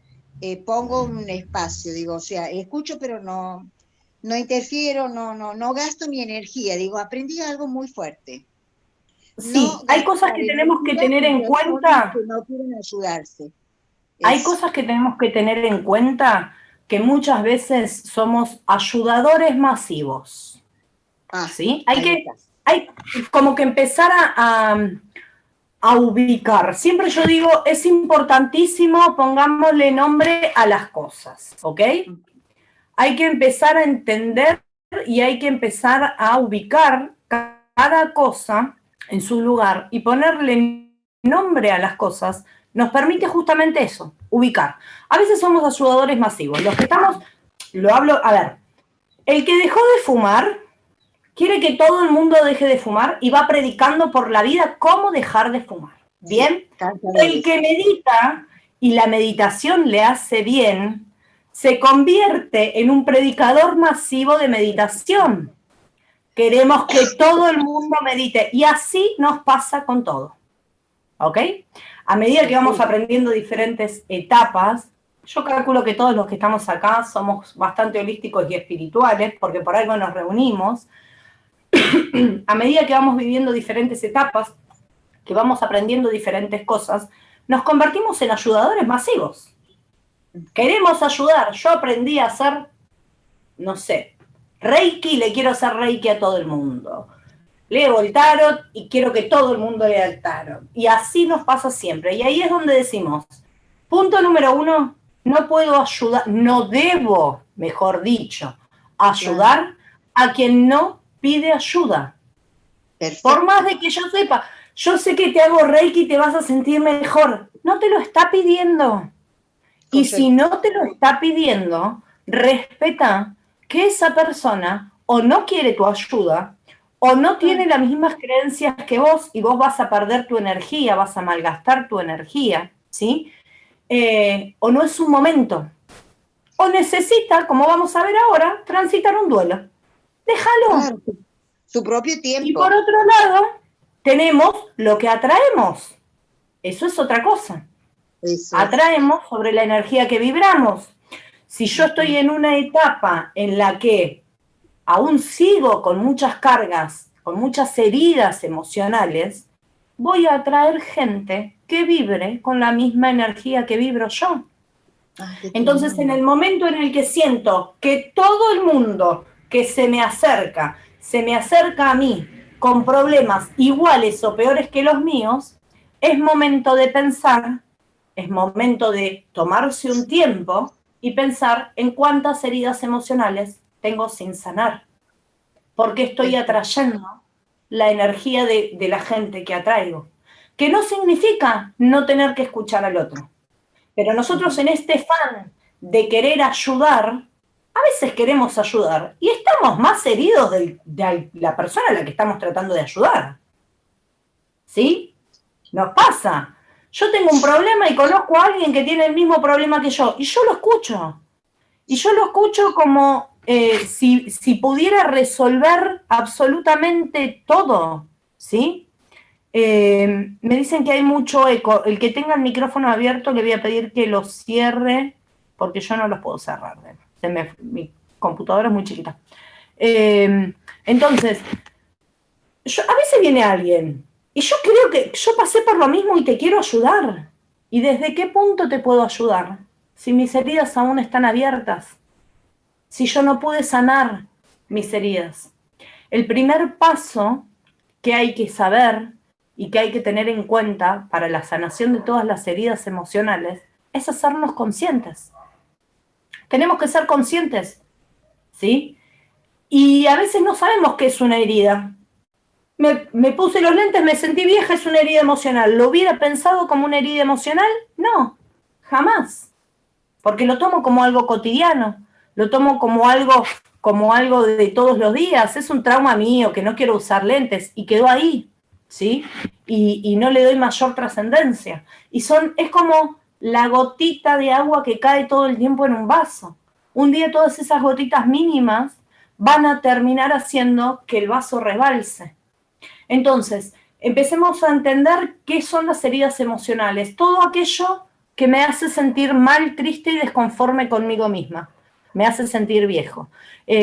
pongo un espacio, digo, o sea, escucho pero no interfiero, no gasto mi energía, digo, aprendí algo muy fuerte. Sí, No hay cosas gastar que tenemos que energía tener en en personas cuenta. que no quieren ayudarse. Hay Eso. cosas que tenemos que tener en cuenta que muchas veces somos ayudadores masivos, Ah, ¿sí? ahí está. Hay como que empezar a ubicar. Siempre yo digo, es importantísimo, pongámosle nombre a las cosas, ¿ok? Hay que empezar a entender y hay que empezar a ubicar cada cosa en su lugar y ponerle nombre a las cosas nos permite justamente eso, ubicar. A veces somos ayudadores masivos. Los que estamos, lo hablo, a ver, el que dejó de fumar quiere que todo el mundo deje de fumar y va predicando por la vida cómo dejar de fumar. ¿Bien? Sí, cantadores. El que medita y la meditación le hace bien, se convierte en un predicador masivo de meditación. Queremos que todo el mundo medite y así nos pasa con todo. ¿Ok? A medida que vamos aprendiendo diferentes etapas, yo calculo que todos los que estamos acá somos bastante holísticos y espirituales, porque por algo nos reunimos. A medida que vamos viviendo diferentes etapas, que vamos aprendiendo diferentes cosas, nos convertimos en ayudadores masivos. Queremos ayudar. Yo aprendí a hacer, no sé, Reiki, le quiero hacer Reiki a todo el mundo. Leo el tarot y quiero que todo el mundo lea el tarot. Y así nos pasa siempre. Y ahí es donde decimos, punto número 1, no puedo ayudar, no debo, mejor dicho, ayudar a quien no pide ayuda. Perfecto. Por más de que yo sepa, yo sé que te hago Reiki y te vas a sentir mejor. No te lo está pidiendo. Y si no te lo está pidiendo, respeta que esa persona o no quiere tu ayuda o no tiene las mismas creencias que vos y vos vas a perder tu energía, vas a malgastar tu energía, ¿sí? O no es un momento. O necesita, como vamos a ver ahora, transitar un duelo. Déjalo. Claro, su propio tiempo. Y por otro lado, tenemos lo que atraemos. Eso es otra cosa. Eso Atraemos sobre la energía que vibramos. Si yo estoy en una etapa en la que aún sigo con muchas cargas, con muchas heridas emocionales, voy a atraer gente que vibre con la misma energía que vibro yo. Entonces, en el momento en el que siento que todo el mundo que se me acerca a mí con problemas iguales o peores que los míos, es momento de pensar, es momento de tomarse un tiempo y pensar en cuántas heridas emocionales tengo sin sanar. Porque estoy atrayendo la energía de la gente que atraigo. Que no significa no tener que escuchar al otro. Pero nosotros en este afán de querer ayudar, a veces queremos ayudar y estamos más heridos de la persona a la que estamos tratando de ayudar. ¿Sí? Nos pasa. Yo tengo un problema y conozco a alguien que tiene el mismo problema que yo y yo lo escucho. Y yo lo escucho como si pudiera resolver absolutamente todo, ¿sí? Me dicen que hay mucho eco. El que tenga el micrófono abierto le voy a pedir que lo cierre porque yo no los puedo cerrar. Mi computadora es muy chiquita. Entonces, a veces viene alguien y yo creo que yo pasé por lo mismo y te quiero ayudar. ¿Y desde qué punto te puedo ayudar? Si mis heridas aún están abiertas, si yo no pude sanar mis heridas. El primer paso que hay que saber y que hay que tener en cuenta para la sanación de todas las heridas emocionales es hacernos conscientes. Tenemos que ser conscientes, ¿sí? Y a veces no sabemos qué es una herida. Me puse los lentes, me sentí vieja, es una herida emocional. ¿Lo hubiera pensado como una herida emocional? No, jamás. porque lo tomo como algo cotidiano, lo tomo como algo de todos los días, es un trauma mío que no quiero usar lentes y quedó ahí, ¿sí? Y no le doy mayor trascendencia. Es como la gotita de agua que cae todo el tiempo en un vaso. Un día todas esas gotitas mínimas van a terminar haciendo que el vaso rebalse. Entonces, empecemos a entender qué son las heridas emocionales, todo aquello que me hace sentir mal, triste y desconforme conmigo misma, me hace sentir viejo.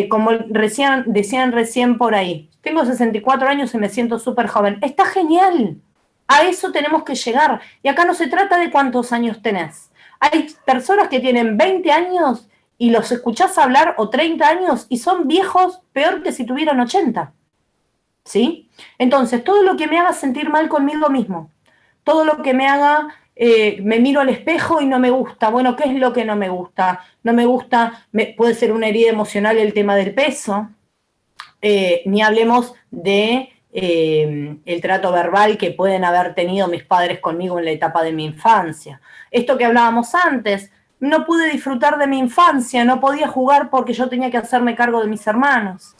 Como decían recién por ahí, tengo 64 años y me siento súper joven. Está genial, a eso tenemos que llegar. Y acá no se trata de cuántos años tenés. Hay personas que tienen 20 años y los escuchás hablar, o 30 años, y son viejos peor que si tuvieran 80. ¿Sí? Entonces, todo lo que me haga sentir mal conmigo mismo, todo lo que me haga, me miro al espejo y no me gusta. Bueno, ¿qué es lo que no me gusta? No me gusta, puede ser una herida emocional el tema del peso, ni hablemos de el trato verbal que pueden haber tenido mis padres conmigo en la etapa de mi infancia. Esto que hablábamos antes, no pude disfrutar de mi infancia, no podía jugar porque yo tenía que hacerme cargo de mis hermanos.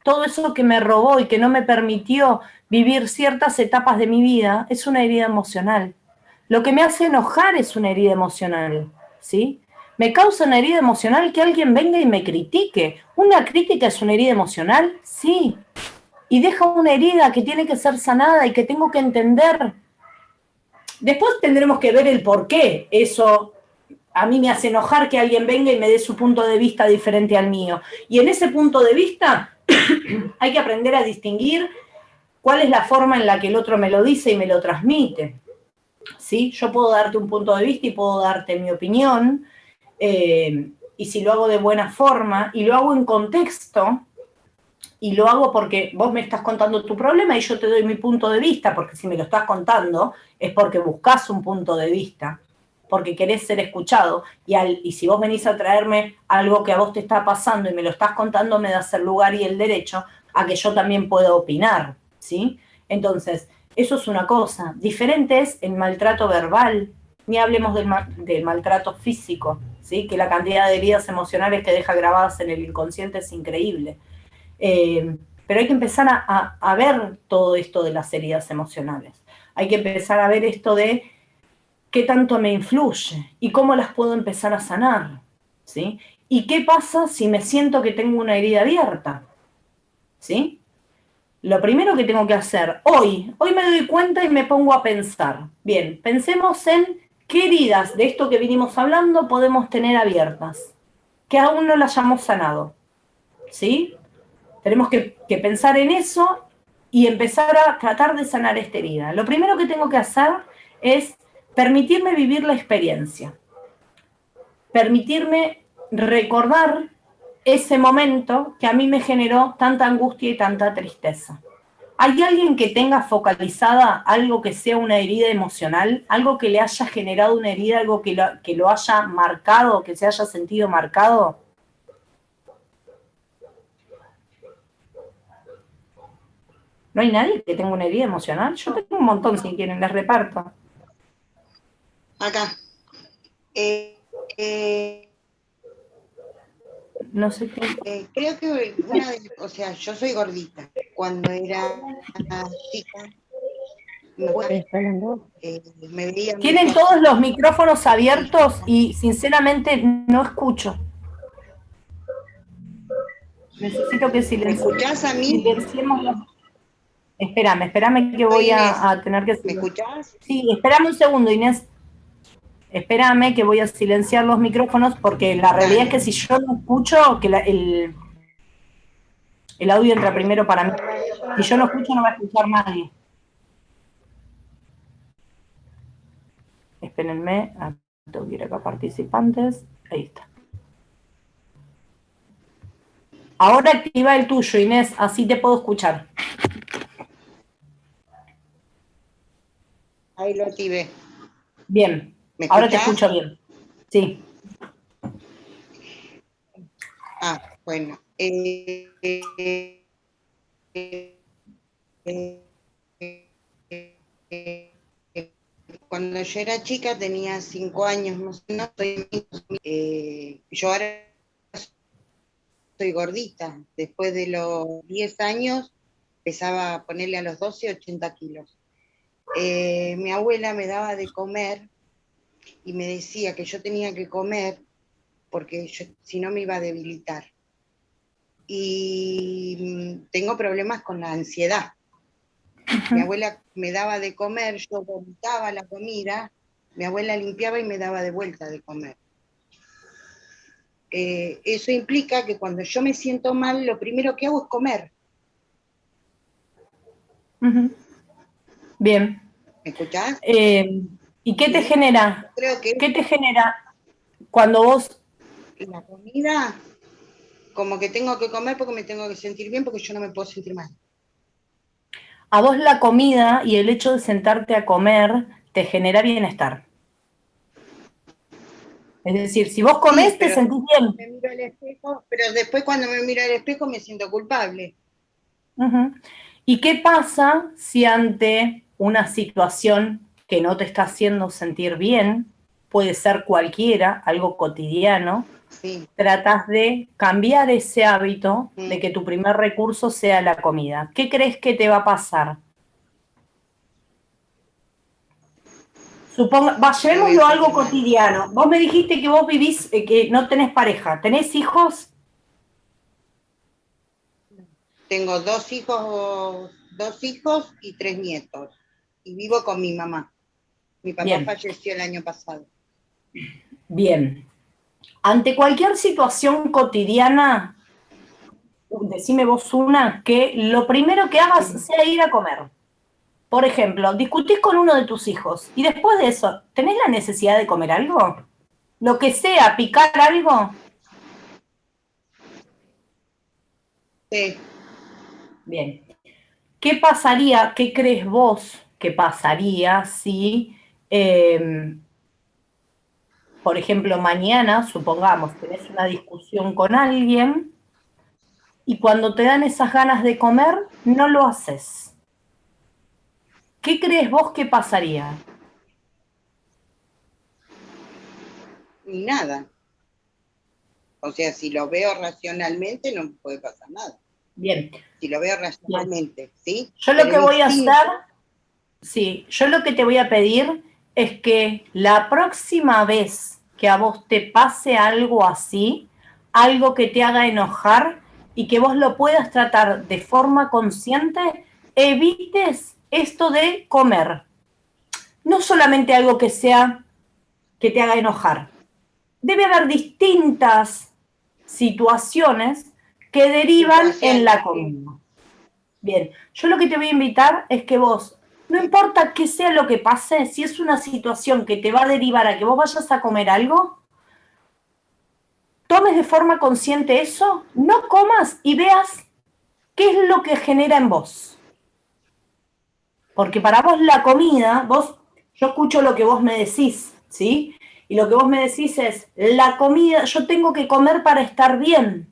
Todo eso que me robó y que no me permitió vivir ciertas etapas de mi vida es una herida emocional. Lo que me hace enojar es una herida emocional, ¿sí? Me causa una herida emocional que alguien venga y me critique. ¿Una crítica es una herida emocional? Sí. Y deja una herida que tiene que ser sanada y que tengo que entender. Después tendremos que ver el por qué eso a mí me hace enojar que alguien venga y me dé su punto de vista diferente al mío. Y en ese punto de vista hay que aprender a distinguir cuál es la forma en la que el otro me lo dice y me lo transmite. ¿Sí? Yo puedo darte un punto de vista y puedo darte mi opinión, y si lo hago de buena forma y lo hago en contexto, y lo hago porque vos me estás contando tu problema y yo te doy mi punto de vista, porque si me lo estás contando es porque buscas un punto de vista, porque querés ser escuchado, y si vos venís a traerme algo que a vos te está pasando y me lo estás contando, me das el lugar y el derecho a que yo también pueda opinar, ¿sí? Entonces, eso es una cosa. Diferente es el maltrato verbal, ni hablemos del maltrato físico, ¿sí? Que la cantidad de heridas emocionales que deja grabadas en el inconsciente es increíble. Pero hay que empezar a ver todo esto de las heridas emocionales. Hay que empezar a ver esto de qué tanto me influye y cómo las puedo empezar a sanar, ¿sí? Y qué pasa si me siento que tengo una herida abierta, ¿sí? Lo primero que tengo que hacer, hoy me doy cuenta y me pongo a pensar. Bien, pensemos en qué heridas de esto que vinimos hablando podemos tener abiertas, que aún no las hayamos sanado, ¿sí? Tenemos que pensar en eso y empezar a tratar de sanar esta herida. Lo primero que tengo que hacer es permitirme vivir la experiencia, permitirme recordar ese momento que a mí me generó tanta angustia y tanta tristeza. ¿Hay alguien que tenga focalizada algo que sea una herida emocional, algo que le haya generado una herida, algo que lo haya marcado, que se haya sentido marcado? ¿No hay nadie que tenga una herida emocional? Yo tengo un montón, si quieren, les reparto. Acá. No sé qué. Creo que o sea, yo soy gordita. Cuando era chica, me veía. Tienen todos los micrófonos abiertos y sinceramente no escucho. Necesito que ¿Me escuchás a mí? silenciemos los... Espérame que voy a tener que... ¿Me escuchás? Sí, espérame un segundo, Inés. Espérame que voy a silenciar los micrófonos porque la realidad es que si yo no escucho, que el audio entra primero para mí. Si yo no escucho, no va a escuchar nadie. Espérenme, tengo que ir acá a participantes. Ahí está. Ahora activa el tuyo, Inés, así te puedo escuchar. Ahí lo activé. Bien, ahora te escucho bien. Sí. Bueno. Cuando yo era chica, tenía 5 años más o menos, yo ahora soy gordita. Después de los 10 años, empezaba a ponerle a los 12 80 kilos. Mi abuela me daba de comer y me decía que yo tenía que comer porque si no me iba a debilitar. Y tengo problemas con la ansiedad. Mi abuela me daba de comer, yo vomitaba la comida, mi abuela limpiaba y me daba de vuelta de comer. Eso implica que cuando yo me siento mal, lo primero que hago es comer. Bien. ¿Me escuchás? ¿Y qué te genera? Creo que ¿Qué te genera cuando vos... La comida, como que tengo que comer porque me tengo que sentir bien, porque yo no me puedo sentir mal. A vos la comida y el hecho de sentarte a comer te genera bienestar. Es decir, si vos comés, sí, te sentís bien. Me miro al espejo, pero después cuando me miro al espejo me siento culpable. ¿Y qué pasa si ante una situación que no te está haciendo sentir bien, puede ser cualquiera, algo cotidiano, sí, tratas de cambiar ese hábito de que tu primer recurso sea la comida? ¿Qué crees que te va a pasar? Llevémoslo a algo cotidiano. Vos me dijiste que vos vivís, que no tenés pareja. ¿Tenés hijos? Tengo 2 hijos y 3 nietos. Y vivo con mi mamá. Mi papá falleció el año pasado. Bien. Ante cualquier situación cotidiana, decime vos una, que lo primero que hagas sea ir a comer. Por ejemplo, discutís con uno de tus hijos y después de eso, ¿tenés la necesidad de comer algo? Lo que sea, picar algo. Sí. Bien. ¿Qué pasaría, qué crees vos que pasaría si, por ejemplo, mañana, supongamos, tenés una discusión con alguien y cuando te dan esas ganas de comer, no lo haces? ¿Qué crees vos que pasaría? Nada. O sea, si lo veo racionalmente, no puede pasar nada. Bien. Si lo veo racionalmente, ¿sí? Yo lo que voy a hacer, sí, yo lo que te voy a pedir es que la próxima vez que a vos te pase algo así, algo que te haga enojar y que vos lo puedas tratar de forma consciente, evites esto de comer. No solamente algo que sea que te haga enojar. Debe haber distintas situaciones que derivan en la comida. Bien, yo lo que te voy a invitar es que vos, no importa qué sea lo que pase, si es una situación que te va a derivar a que vos vayas a comer algo, tomes de forma consciente eso, no comas y veas qué es lo que genera en vos. Porque para vos la comida, yo escucho lo que vos me decís, ¿sí? Y lo que vos me decís es, la comida, yo tengo que comer para estar bien.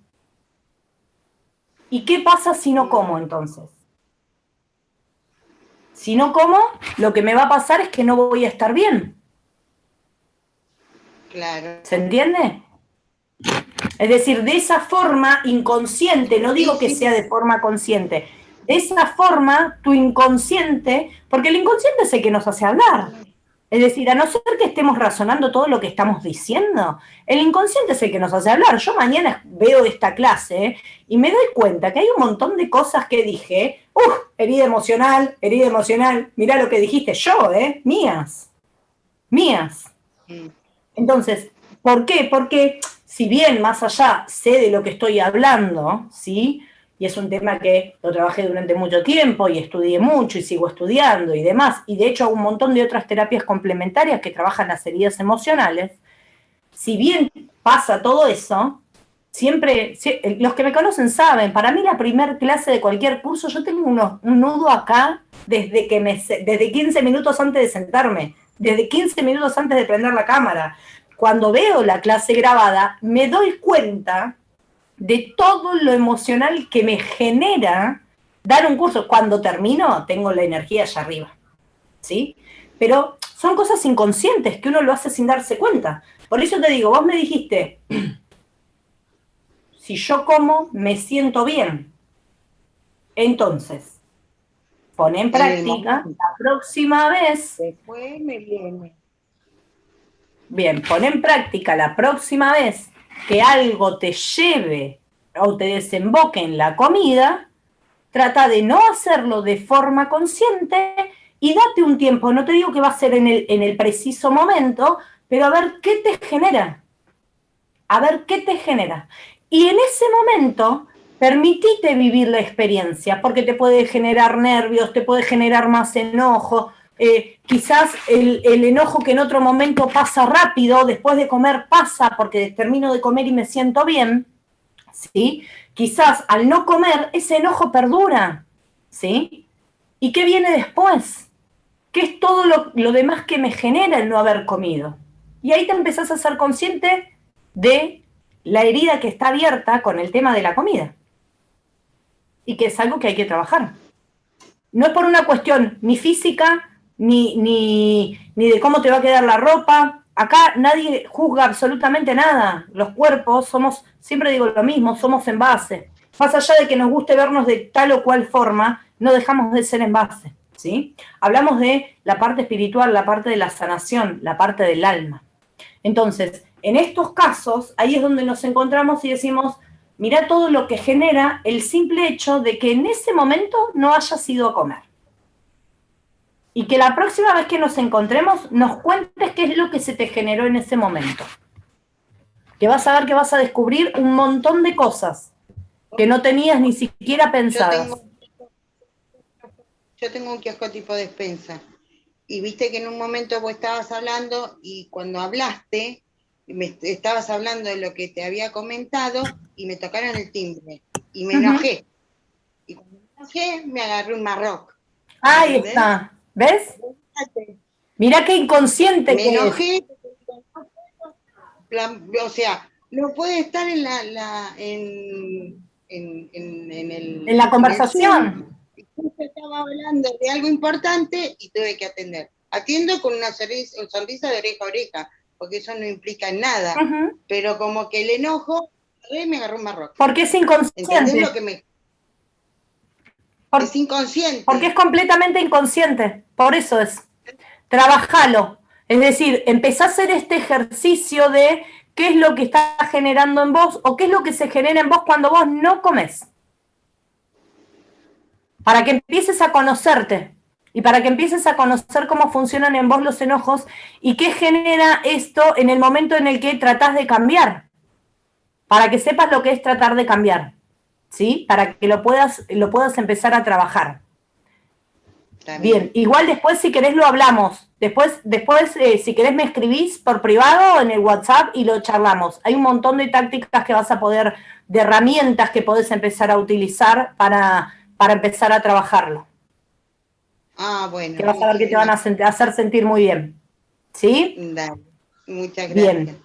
¿Y qué pasa si no como entonces? Si no como, lo que me va a pasar es que no voy a estar bien. Claro. ¿Se entiende? Es decir, de esa forma inconsciente, no digo que sea de forma consciente, de esa forma tu inconsciente, porque el inconsciente es el que nos hace hablar. Es decir, a no ser que estemos razonando todo lo que estamos diciendo, el inconsciente es el que nos hace hablar. Yo mañana veo esta clase y me doy cuenta que hay un montón de cosas que dije, herida emocional, mirá lo que dijiste yo, mías. Entonces, ¿por qué? Porque si bien más allá sé de lo que estoy hablando, ¿sí? Y es un tema que lo trabajé durante mucho tiempo y estudié mucho y sigo estudiando y demás, y de hecho hago un montón de otras terapias complementarias que trabajan las heridas emocionales. Si bien pasa todo eso, siempre, los que me conocen saben, para mí la primer clase de cualquier curso, yo tengo un nudo acá desde 15 minutos antes de sentarme, desde 15 minutos antes de prender la cámara. Cuando veo la clase grabada, me doy cuenta de todo lo emocional que me genera dar un curso. Cuando termino, tengo la energía allá arriba, ¿sí? Pero son cosas inconscientes que uno lo hace sin darse cuenta. Por eso te digo, vos me dijiste, si yo como, me siento bien. Entonces, pon en práctica la próxima vez. Después me viene. Bien, pon en práctica la próxima vez que algo te lleve o te desemboque en la comida, trata de no hacerlo de forma consciente y date un tiempo. No te digo que va a ser en el preciso momento, pero a ver qué te genera. A ver qué te genera. Y en ese momento, permitite vivir la experiencia, porque te puede generar nervios, te puede generar más enojo. Quizás el enojo que en otro momento pasa rápido, después de comer pasa porque termino de comer y me siento bien, ¿sí? Quizás al no comer ese enojo perdura, ¿sí? ¿Y qué viene después? ¿Qué es todo lo demás que me genera el no haber comido? Y ahí te empezás a ser consciente de la herida que está abierta con el tema de la comida. Y que es algo que hay que trabajar. No es por una cuestión ni física, ni de cómo te va a quedar la ropa. Acá nadie juzga absolutamente nada. Los cuerpos somos, siempre digo lo mismo, somos envase. Más allá de que nos guste vernos de tal o cual forma, no dejamos de ser envase, ¿sí? Hablamos de la parte espiritual, la parte de la sanación, la parte del alma. Entonces, en estos casos, ahí es donde nos encontramos y decimos, mirá todo lo que genera el simple hecho de que en ese momento no hayas ido a comer. Y que la próxima vez que nos encontremos nos cuentes qué es lo que se te generó en ese momento. Que vas a ver que vas a descubrir un montón de cosas que no tenías ni siquiera pensadas. Yo tengo un kiosco tipo despensa. Y viste que en un momento vos estabas hablando y cuando hablaste, estabas hablando de lo que te había comentado y me tocaron el timbre. Y me enojé. Y cuando me enojé, me agarré un marroc. Ahí está. ¿Ves? Mirá qué inconsciente me que enojé, es. O sea, no puede estar en la conversación. Estaba hablando de algo importante y tuve que atender. Atiendo con una sonrisa de oreja a oreja, porque eso no implica nada. Pero como que el enojo me agarró un marroquí. Porque es inconsciente. ¿Entendés lo que me...? Es inconsciente. Porque es completamente inconsciente. Por eso es. Trabajalo. Es decir, empezá a hacer este ejercicio de qué es lo que está generando en vos o qué es lo que se genera en vos cuando vos no comés. Para que empieces a conocerte y para que empieces a conocer cómo funcionan en vos los enojos y qué genera esto en el momento en el que tratás de cambiar. Para que sepas lo que es tratar de cambiar, ¿sí? Para que lo puedas empezar a trabajar. Bien, igual después si querés lo hablamos. Después si querés me escribís por privado en el WhatsApp y lo charlamos. Hay un montón de tácticas que vas a poder, de herramientas que podés empezar a utilizar para empezar a trabajarlo. Ah, bueno. Que vas a ver que te van a hacer sentir muy bien. ¿Sí? Dale. Muchas gracias. Bien.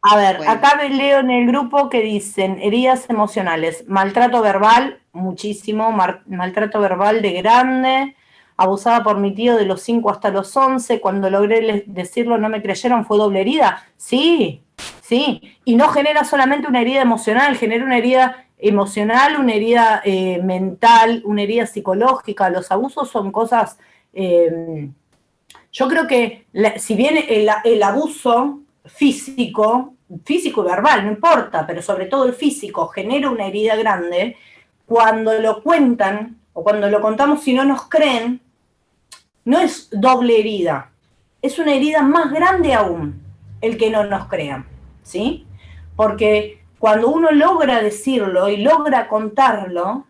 A ver, bueno. Acá leo en el grupo que dicen heridas emocionales, maltrato verbal, muchísimo, maltrato verbal de grande, abusada por mi tío de los 5 hasta los 11, cuando logré decirlo no me creyeron, ¿fue doble herida? Sí, sí, y no genera solamente una herida emocional, genera una herida emocional, una herida mental, una herida psicológica. Los abusos son cosas, yo creo que si bien el abuso físico y verbal, no importa, pero sobre todo el físico genera una herida grande, cuando lo cuentan o cuando lo contamos si no nos creen, no es doble herida, es una herida más grande aún el que no nos crean, ¿sí? Porque cuando uno logra decirlo y logra contarlo,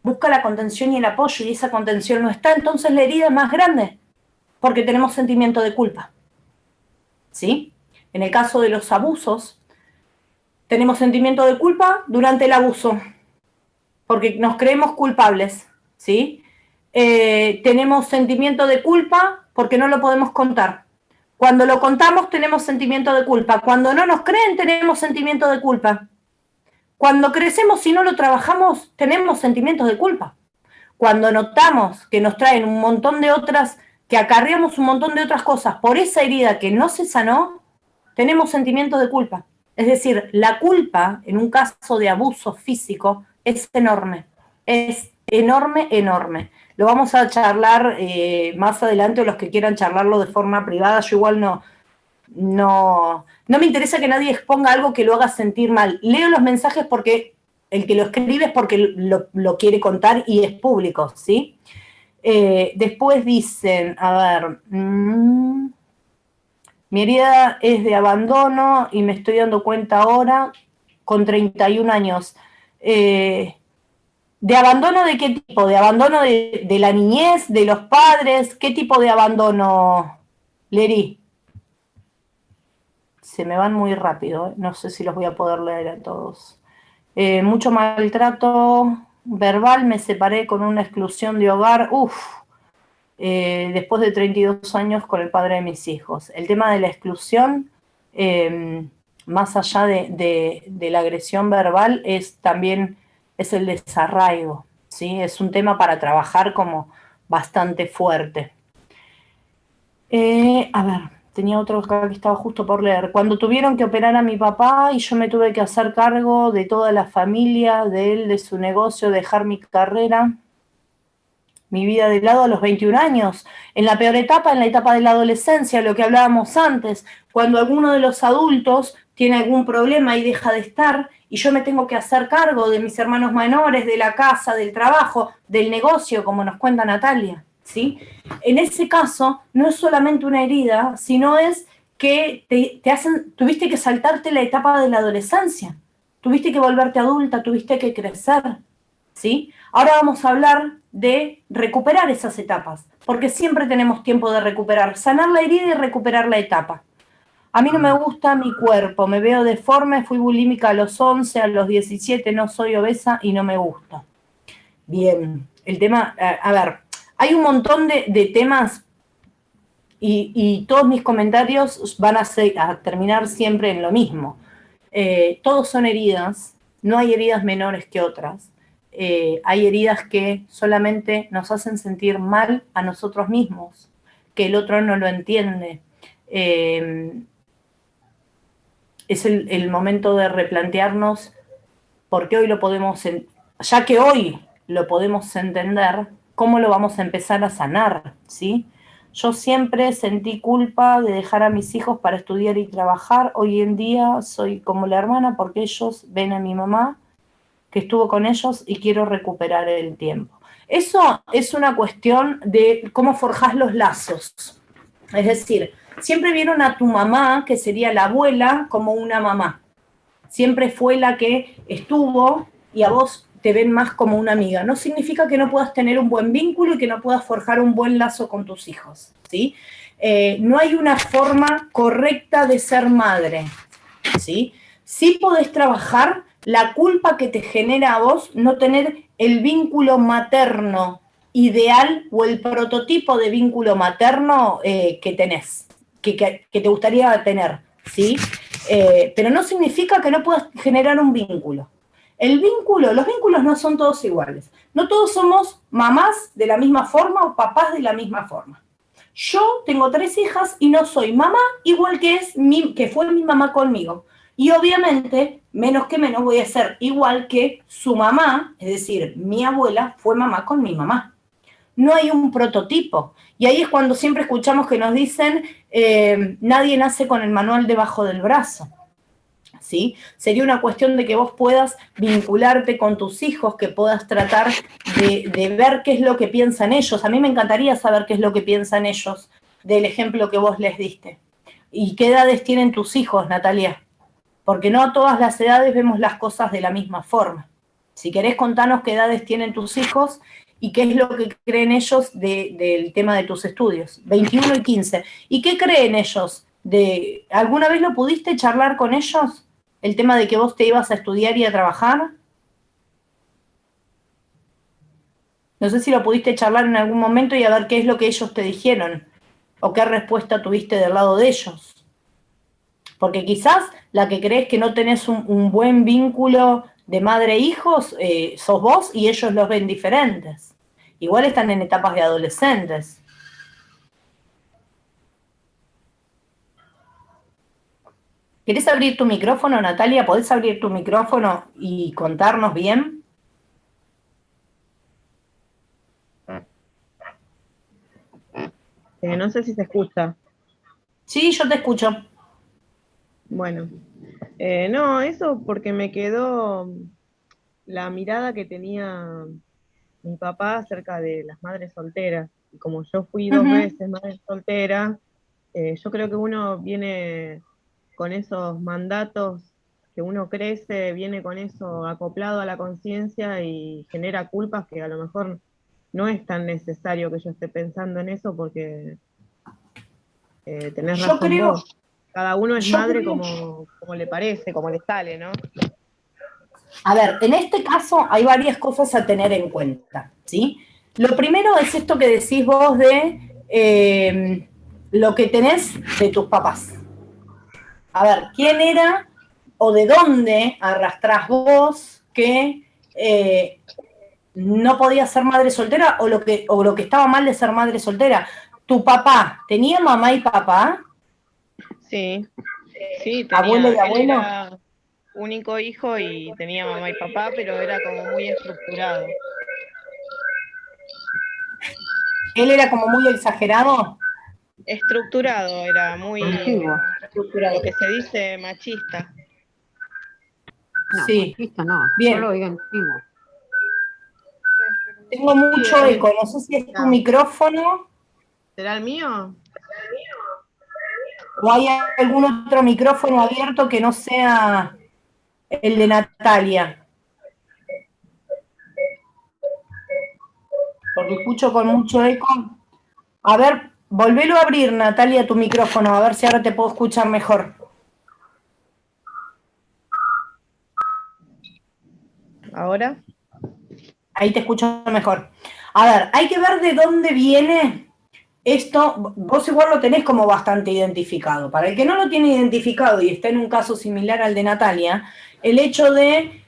busca la contención y el apoyo y esa contención no está, entonces la herida es más grande porque tenemos sentimiento de culpa, ¿sí? En el caso de los abusos, tenemos sentimiento de culpa durante el abuso porque nos creemos culpables, ¿sí? Tenemos sentimiento de culpa porque no lo podemos contar. Cuando lo contamos tenemos sentimiento de culpa. Cuando no nos creen tenemos sentimiento de culpa. Cuando crecemos y no lo trabajamos tenemos sentimientos de culpa. Cuando notamos que nos traen un montón de otras que acarreamos un montón de otras cosas, por esa herida que no se sanó, tenemos sentimientos de culpa. Es decir, la culpa en un caso de abuso físico es enorme, enorme. Lo vamos a charlar más adelante, o los que quieran charlarlo de forma privada. Yo igual no me interesa que nadie exponga algo que lo haga sentir mal. Leo los mensajes porque el que lo escribe es porque lo quiere contar y es público, ¿sí? Después dicen, a ver, mi herida es de abandono y me estoy dando cuenta ahora con 31 años. ¿De abandono de qué tipo? ¿De abandono de la niñez, de los padres? ¿Qué tipo de abandono, Leri? Se me van muy rápido, ¿eh? No sé si los voy a poder leer a todos. Mucho maltrato verbal, me separé con una exclusión de hogar. Después de 32 años con el padre de mis hijos. El tema de la exclusión, más allá de la agresión verbal, también es el desarraigo, ¿sí? Es un tema para trabajar como bastante fuerte. A ver, tenía otro acá que estaba justo por leer. Cuando tuvieron que operar a mi papá y yo me tuve que hacer cargo de toda la familia, de él, de su negocio, dejar mi carrera, mi vida de lado a los 21 años, en la peor etapa, en la etapa de la adolescencia, lo que hablábamos antes, cuando alguno de los adultos tiene algún problema y deja de estar, y yo me tengo que hacer cargo de mis hermanos menores, de la casa, del trabajo, del negocio, como nos cuenta Natalia, ¿sí? En ese caso, no es solamente una herida, sino es que tuviste que saltarte la etapa de la adolescencia, tuviste que volverte adulta, tuviste que crecer, ¿sí? Ahora vamos a hablar de recuperar esas etapas, porque siempre tenemos tiempo de recuperar, sanar la herida y recuperar la etapa. A mí no me gusta mi cuerpo, me veo deforme, fui bulímica a los 11, a los 17 no soy obesa y no me gusta. Bien, el tema, a ver, hay un montón de temas y todos mis comentarios van a terminar siempre en lo mismo. Todos son heridas, no hay heridas menores que otras. Hay heridas que solamente nos hacen sentir mal a nosotros mismos, que el otro no lo entiende. Es el momento de replantearnos por qué hoy lo podemos, ya que hoy lo podemos entender, cómo lo vamos a empezar a sanar, ¿sí? Yo siempre sentí culpa de dejar a mis hijos para estudiar y trabajar. Hoy en día soy como la hermana porque ellos ven a mi mamá que estuvo con ellos y quiero recuperar el tiempo. Eso es una cuestión de cómo forjás los lazos. Es decir, siempre vieron a tu mamá, que sería la abuela, como una mamá. Siempre fue la que estuvo y a vos te ven más como una amiga. No significa que no puedas tener un buen vínculo y que no puedas forjar un buen lazo con tus hijos, ¿sí? No hay una forma correcta de ser madre, ¿sí? Sí podés trabajar la culpa que te genera a vos no tener el vínculo materno ideal o el prototipo de vínculo materno que tenés, que te gustaría tener, ¿sí? Pero no significa que no puedas generar un vínculo. Los vínculos no son todos iguales. No todos somos mamás de la misma forma o papás de la misma forma. Yo tengo 3 hijas y no soy mamá igual que fue mi mamá conmigo. Y obviamente, menos que menos, voy a ser igual que su mamá, es decir, mi abuela fue mamá con mi mamá. No hay un prototipo. Y ahí es cuando siempre escuchamos que nos dicen, nadie nace con el manual debajo del brazo, ¿sí? Sería una cuestión de que vos puedas vincularte con tus hijos, que puedas tratar de ver qué es lo que piensan ellos. A mí me encantaría saber qué es lo que piensan ellos del ejemplo que vos les diste. ¿Y qué edades tienen tus hijos, Natalia? Porque no a todas las edades vemos las cosas de la misma forma. Si querés contanos qué edades tienen tus hijos y qué es lo que creen ellos del tema de tus estudios. 21 y 15. ¿Y qué creen ellos? ¿Alguna vez lo pudiste charlar con ellos? ¿El tema de que vos te ibas a estudiar y a trabajar? No sé si lo pudiste charlar en algún momento y a ver qué es lo que ellos te dijeron o qué respuesta tuviste del lado de ellos. Porque quizás la que crees que no tenés un buen vínculo de madre e hijos, sos vos y ellos los ven diferentes. Igual están en etapas de adolescentes. ¿Querés abrir tu micrófono, Natalia? ¿Podés abrir tu micrófono y contarnos bien? No sé si se escucha. Sí, yo te escucho. Bueno, no, eso porque me quedó la mirada que tenía mi papá acerca de las madres solteras. Y como yo fui 2 veces madre soltera, yo creo que uno viene con esos mandatos, que uno crece, viene con eso acoplado a la conciencia y genera culpas que a lo mejor no es tan necesario que yo esté pensando en eso porque tenés Yo razón creo, vos. Cada uno es yo madre creo, como le parece, como le sale, ¿no? a ver, en este caso hay varias cosas a tener en cuenta, ¿sí? Lo primero es esto que decís vos de lo que tenés de tus papás. A ver, ¿quién era o de dónde arrastrás vos que no podía ser madre soltera o lo que estaba mal de ser madre soltera? ¿Tu papá tenía mamá y papá? Sí, sí, ¿Abuelo y él abuelo? era único hijo y tenía mamá y papá, pero era como muy estructurado. ¿Él era como muy exagerado? Estructurado, era muy, Antiguo. lo que se dice machista. No, Sí, machista no, yo bien. lo digo antiguo. Tengo Sí, mucho eco, no sé si es tu micrófono ¿será el mío? o hay algún otro micrófono abierto que no sea el de Natalia, porque escucho con mucho eco. A ver, volvelo a abrir, Natalia, tu micrófono, a ver si ahora te puedo escuchar mejor. ¿Ahora? Ahí te escucho mejor. A ver, hay que ver de dónde viene esto. Vos igual lo tenés como bastante identificado. Para el que no lo tiene identificado y está en un caso similar al de Natalia, el hecho de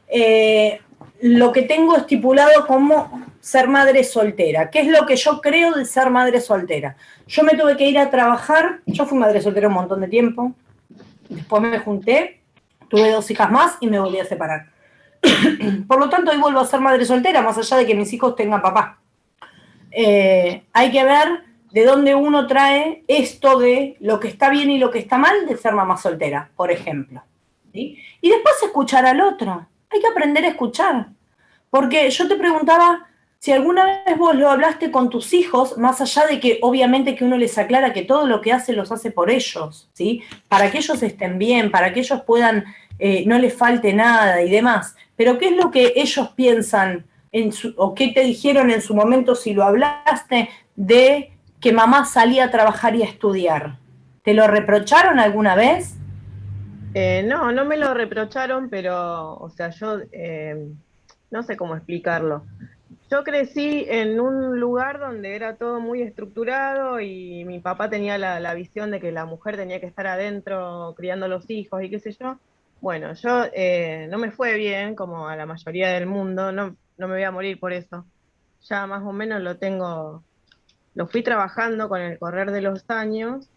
lo que tengo estipulado como ser madre soltera. ¿Qué es lo que yo creo de ser madre soltera? Yo me tuve que ir a trabajar, yo fui madre soltera un montón de tiempo, después me junté, tuve 2 hijas más y me volví a separar. Por lo tanto, hoy vuelvo a ser madre soltera, más allá de que mis hijos tengan papá. Hay que ver de dónde uno trae esto de lo que está bien y lo que está mal de ser mamá soltera, por ejemplo. ¿Sí? Y después escuchar al otro. Hay que aprender a escuchar. Porque yo te preguntaba si alguna vez vos lo hablaste con tus hijos, más allá de que obviamente que uno les aclara que todo lo que hace los hace por ellos, ¿sí? Para que ellos estén bien, para que ellos puedan, no les falte nada y demás. Pero ¿qué es lo que ellos piensan o qué te dijeron en su momento si lo hablaste de que mamá salía a trabajar y a estudiar? ¿Te lo reprocharon alguna vez? No, no me lo reprocharon, pero, o sea, yo no sé cómo explicarlo. Yo crecí en un lugar donde era todo muy estructurado y mi papá tenía la visión de que la mujer tenía que estar adentro criando los hijos y qué sé yo. Bueno, yo no me fue bien, como a la mayoría del mundo, no, no me voy a morir por eso. Ya más o menos lo fui trabajando con el correr de los años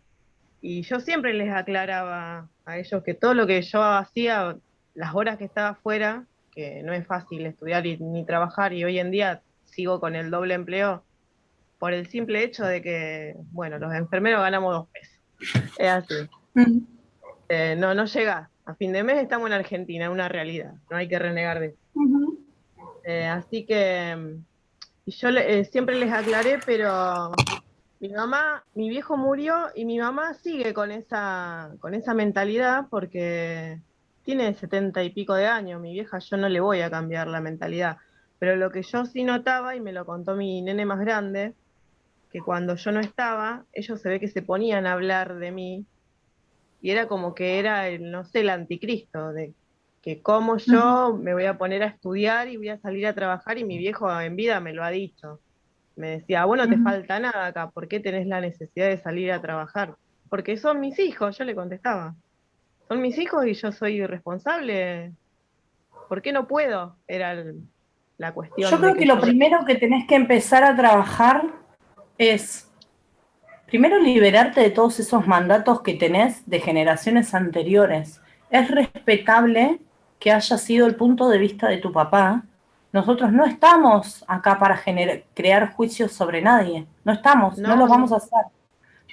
y yo siempre les aclaraba a ellos que todo lo que yo hacía, las horas que estaba afuera, que no es fácil estudiar ni trabajar, y hoy en día sigo con el doble empleo por el simple hecho de que, bueno, los enfermeros ganamos 2 pesos. Es así. No, no llega. A fin de mes estamos en Argentina, es una realidad, no hay que renegar de eso. Así que y yo siempre les aclaré, pero mi viejo murió y mi mamá sigue con esa mentalidad porque tiene 70 y pico de años. Mi vieja, yo no le voy a cambiar la mentalidad. Pero lo que yo sí notaba, y me lo contó mi nene más grande, que cuando yo no estaba, ellos se ve que se ponían a hablar de mí y era como que era el, no sé, el anticristo, de que cómo yo me voy a poner a estudiar y voy a salir a trabajar y mi viejo en vida me lo ha dicho. Me decía, a vos no te falta nada acá, ¿por qué tenés la necesidad de salir a trabajar? Porque son mis hijos, yo le contestaba. Son mis hijos y yo soy responsable. ¿Por qué no puedo? Era la Yo cuestión de creo que que lo yo... primero que tenés que empezar a trabajar es primero liberarte de todos esos mandatos que tenés de generaciones anteriores, es respetable que haya sido el punto de vista de tu papá. Nosotros no estamos acá para crear juicios sobre nadie, no estamos, no los vamos a hacer,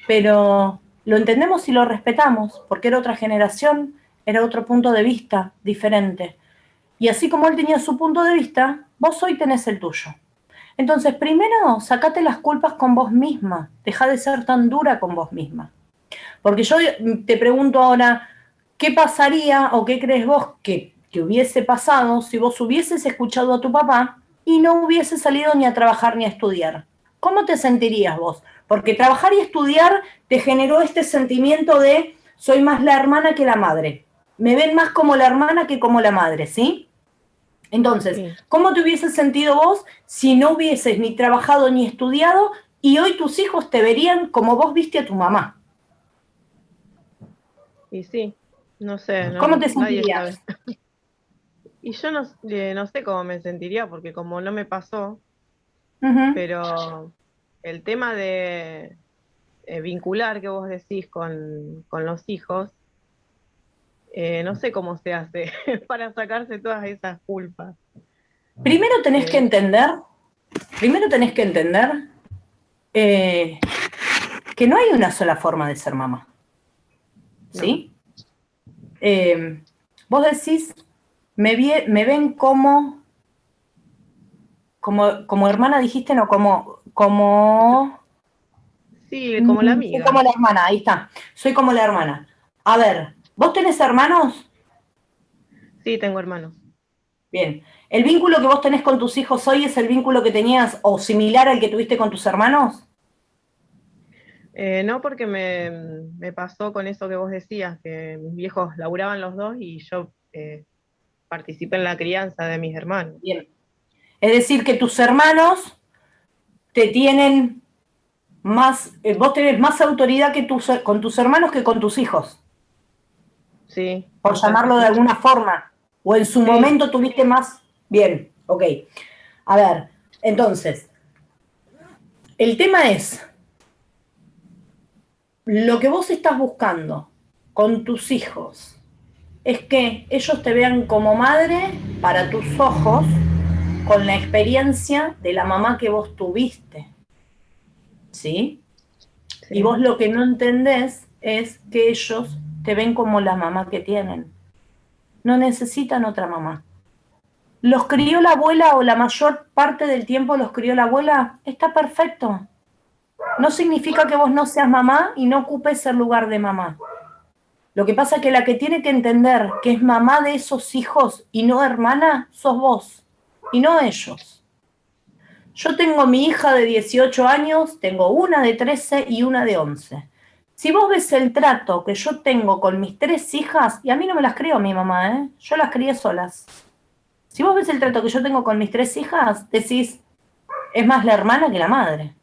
pero lo entendemos y lo respetamos, porque era otra generación, era otro punto de vista diferente. Y así como él tenía su punto de vista, vos hoy tenés el tuyo. Entonces, primero, sacate las culpas con vos misma, dejá de ser tan dura con vos misma. Porque yo te pregunto ahora, ¿qué pasaría o qué crees vos que hubiese pasado si vos hubieses escuchado a tu papá y no hubieses salido ni a trabajar ni a estudiar? ¿Cómo te sentirías vos? Porque trabajar y estudiar te generó este sentimiento de soy más la hermana que la madre. Me ven más como la hermana que como la madre, ¿sí? Entonces, sí. ¿Cómo te hubieses sentido vos si no hubieses ni trabajado ni estudiado y hoy tus hijos te verían como vos viste a tu mamá? Y sí, no sé. ¿Cómo te sentirías? Y yo no sé cómo me sentiría, porque como no me pasó, pero el tema de vincular que vos decís con los hijos, no sé cómo se hace para sacarse todas esas culpas. Primero tenés que entender que no hay una sola forma de ser mamá. ¿Sí? No. Vos decís, me ven como hermana, dijiste, no, como... Sí, como la amiga. Soy como la hermana, ahí está. Soy como la hermana. A ver, ¿vos tenés hermanos? Sí, tengo hermanos. Bien. ¿El vínculo que vos tenés con tus hijos hoy es el vínculo que tenías o similar al que tuviste con tus hermanos? No, porque me pasó con eso que vos decías, que mis viejos laburaban los dos y yo participé en la crianza de mis hermanos. Bien. Es decir, que tus hermanos te tienen más, vos tenés más autoridad que con tus hermanos que con tus hijos. Sí. Por llamarlo de alguna forma. O en su momento tuviste más. Bien, ok. A ver, entonces, el tema es, lo que vos estás buscando con tus hijos es que ellos te vean como madre para tus ojos, con la experiencia de la mamá que vos tuviste. ¿Sí? Sí. Y vos lo que no entendés es que ellos te ven como la mamá que tienen. No necesitan otra mamá. ¿Los crió la abuela o la mayor parte del tiempo los crió la abuela? Está perfecto. No significa que vos no seas mamá y no ocupes el lugar de mamá. Lo que pasa es que la que tiene que entender que es mamá de esos hijos y no hermana, sos vos, y no ellos. Yo tengo mi hija de 18 años, tengo una de 13 y una de 11. Si vos ves el trato que yo tengo con mis 3 hijas, y a mí no me las crió mi mamá, yo las crié solas. Si vos ves el trato que yo tengo con mis 3 hijas, decís, es más la hermana que la madre.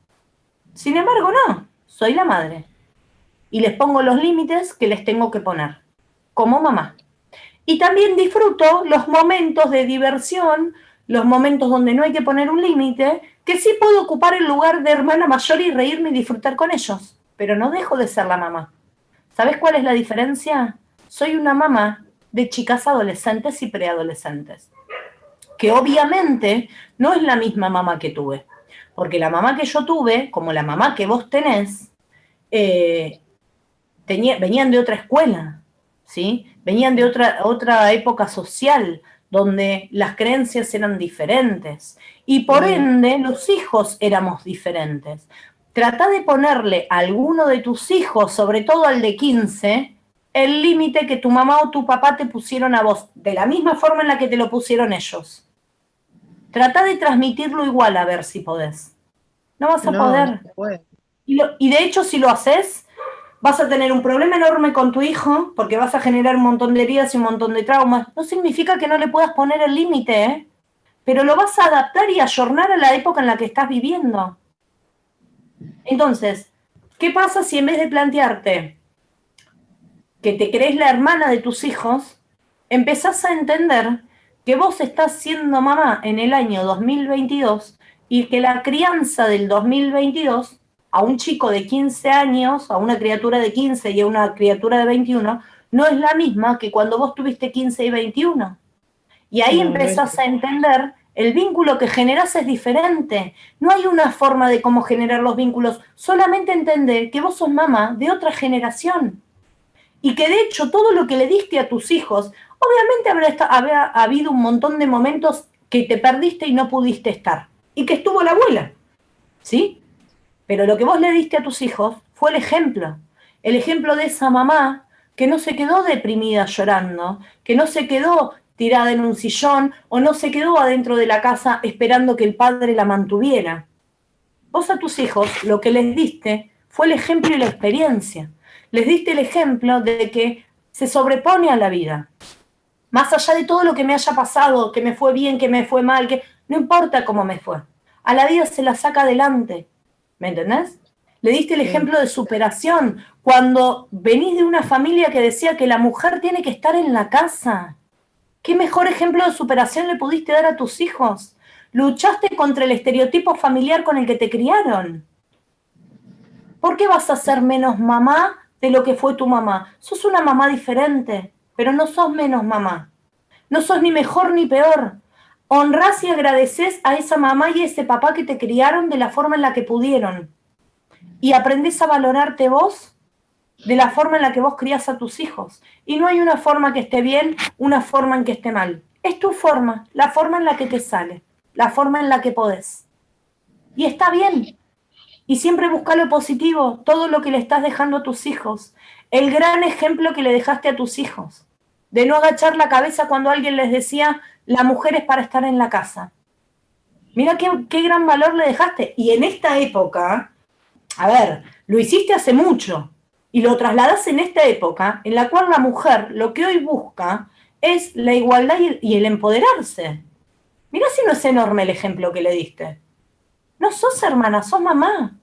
Sin embargo, no, soy la madre. Y les pongo los límites que les tengo que poner, como mamá. Y también disfruto los momentos de diversión, los momentos donde no hay que poner un límite, que sí puedo ocupar el lugar de hermana mayor y reírme y disfrutar con ellos, pero no dejo de ser la mamá. ¿Sabés cuál es la diferencia? Soy una mamá de chicas adolescentes y preadolescentes, que obviamente no es la misma mamá que tuve, porque la mamá que yo tuve, como la mamá que vos tenés, venían de otra escuela, ¿sí? Venían de otra época social, donde las creencias eran diferentes, y por ende los hijos éramos diferentes. Trata de ponerle a alguno de tus hijos, sobre todo al de 15, el límite que tu mamá o tu papá te pusieron a vos, de la misma forma en la que te lo pusieron ellos. Trata de transmitirlo igual, a ver si podés. No vas a poder. No y de hecho, si lo haces, vas a tener un problema enorme con tu hijo, porque vas a generar un montón de heridas y un montón de traumas. No significa que no le puedas poner el límite, pero lo vas a adaptar y ayornar a la época en la que estás viviendo. Entonces, ¿qué pasa si en vez de plantearte que te crees la hermana de tus hijos, empezás a entender que vos estás siendo mamá en el año 2022 y que la crianza del 2022 a un chico de 15 años, a una criatura de 15 y a una criatura de 21, no es la misma que cuando vos tuviste 15 y 21. Y ahí No, no empezás es. a entender el vínculo que generás es diferente. No hay una forma de cómo generar los vínculos, solamente entender que vos sos mamá de otra generación. Y que de hecho todo lo que le diste a tus hijos, obviamente habrá habido un montón de momentos que te perdiste y no pudiste estar. Y que estuvo la abuela, ¿sí? Pero lo que vos le diste a tus hijos fue el ejemplo de esa mamá que no se quedó deprimida llorando, que no se quedó tirada en un sillón o no se quedó adentro de la casa esperando que el padre la mantuviera. Vos a tus hijos lo que les diste fue el ejemplo y la experiencia. Les diste el ejemplo de que se sobrepone a la vida. Más allá de todo lo que me haya pasado, que me fue bien, que me fue mal, que no importa cómo me fue. A la vida se la saca adelante. ¿Me entendés? Le diste el ejemplo de superación. Cuando venís de una familia que decía que la mujer tiene que estar en la casa. ¿Qué mejor ejemplo de superación le pudiste dar a tus hijos? Luchaste contra el estereotipo familiar con el que te criaron. ¿Por qué vas a ser menos mamá de lo que fue tu mamá? Sos una mamá diferente, pero no sos menos mamá. No sos ni mejor ni peor. Honrás y agradeces a esa mamá y a ese papá que te criaron de la forma en la que pudieron. Y aprendés a valorarte vos de la forma en la que vos criás a tus hijos. Y no hay una forma que esté bien, una forma en que esté mal. Es tu forma, la forma en la que te sale, la forma en la que podés. Y está bien. Y siempre busca lo positivo, todo lo que le estás dejando a tus hijos. El gran ejemplo que le dejaste a tus hijos. De no agachar la cabeza cuando alguien les decía, la mujer es para estar en la casa. Mira qué gran valor le dejaste. Y en esta época, a ver, lo hiciste hace mucho y lo trasladas en esta época en la cual la mujer lo que hoy busca es la igualdad y el empoderarse. Mirá si no es enorme el ejemplo que le diste. No sos hermana, sos mamá,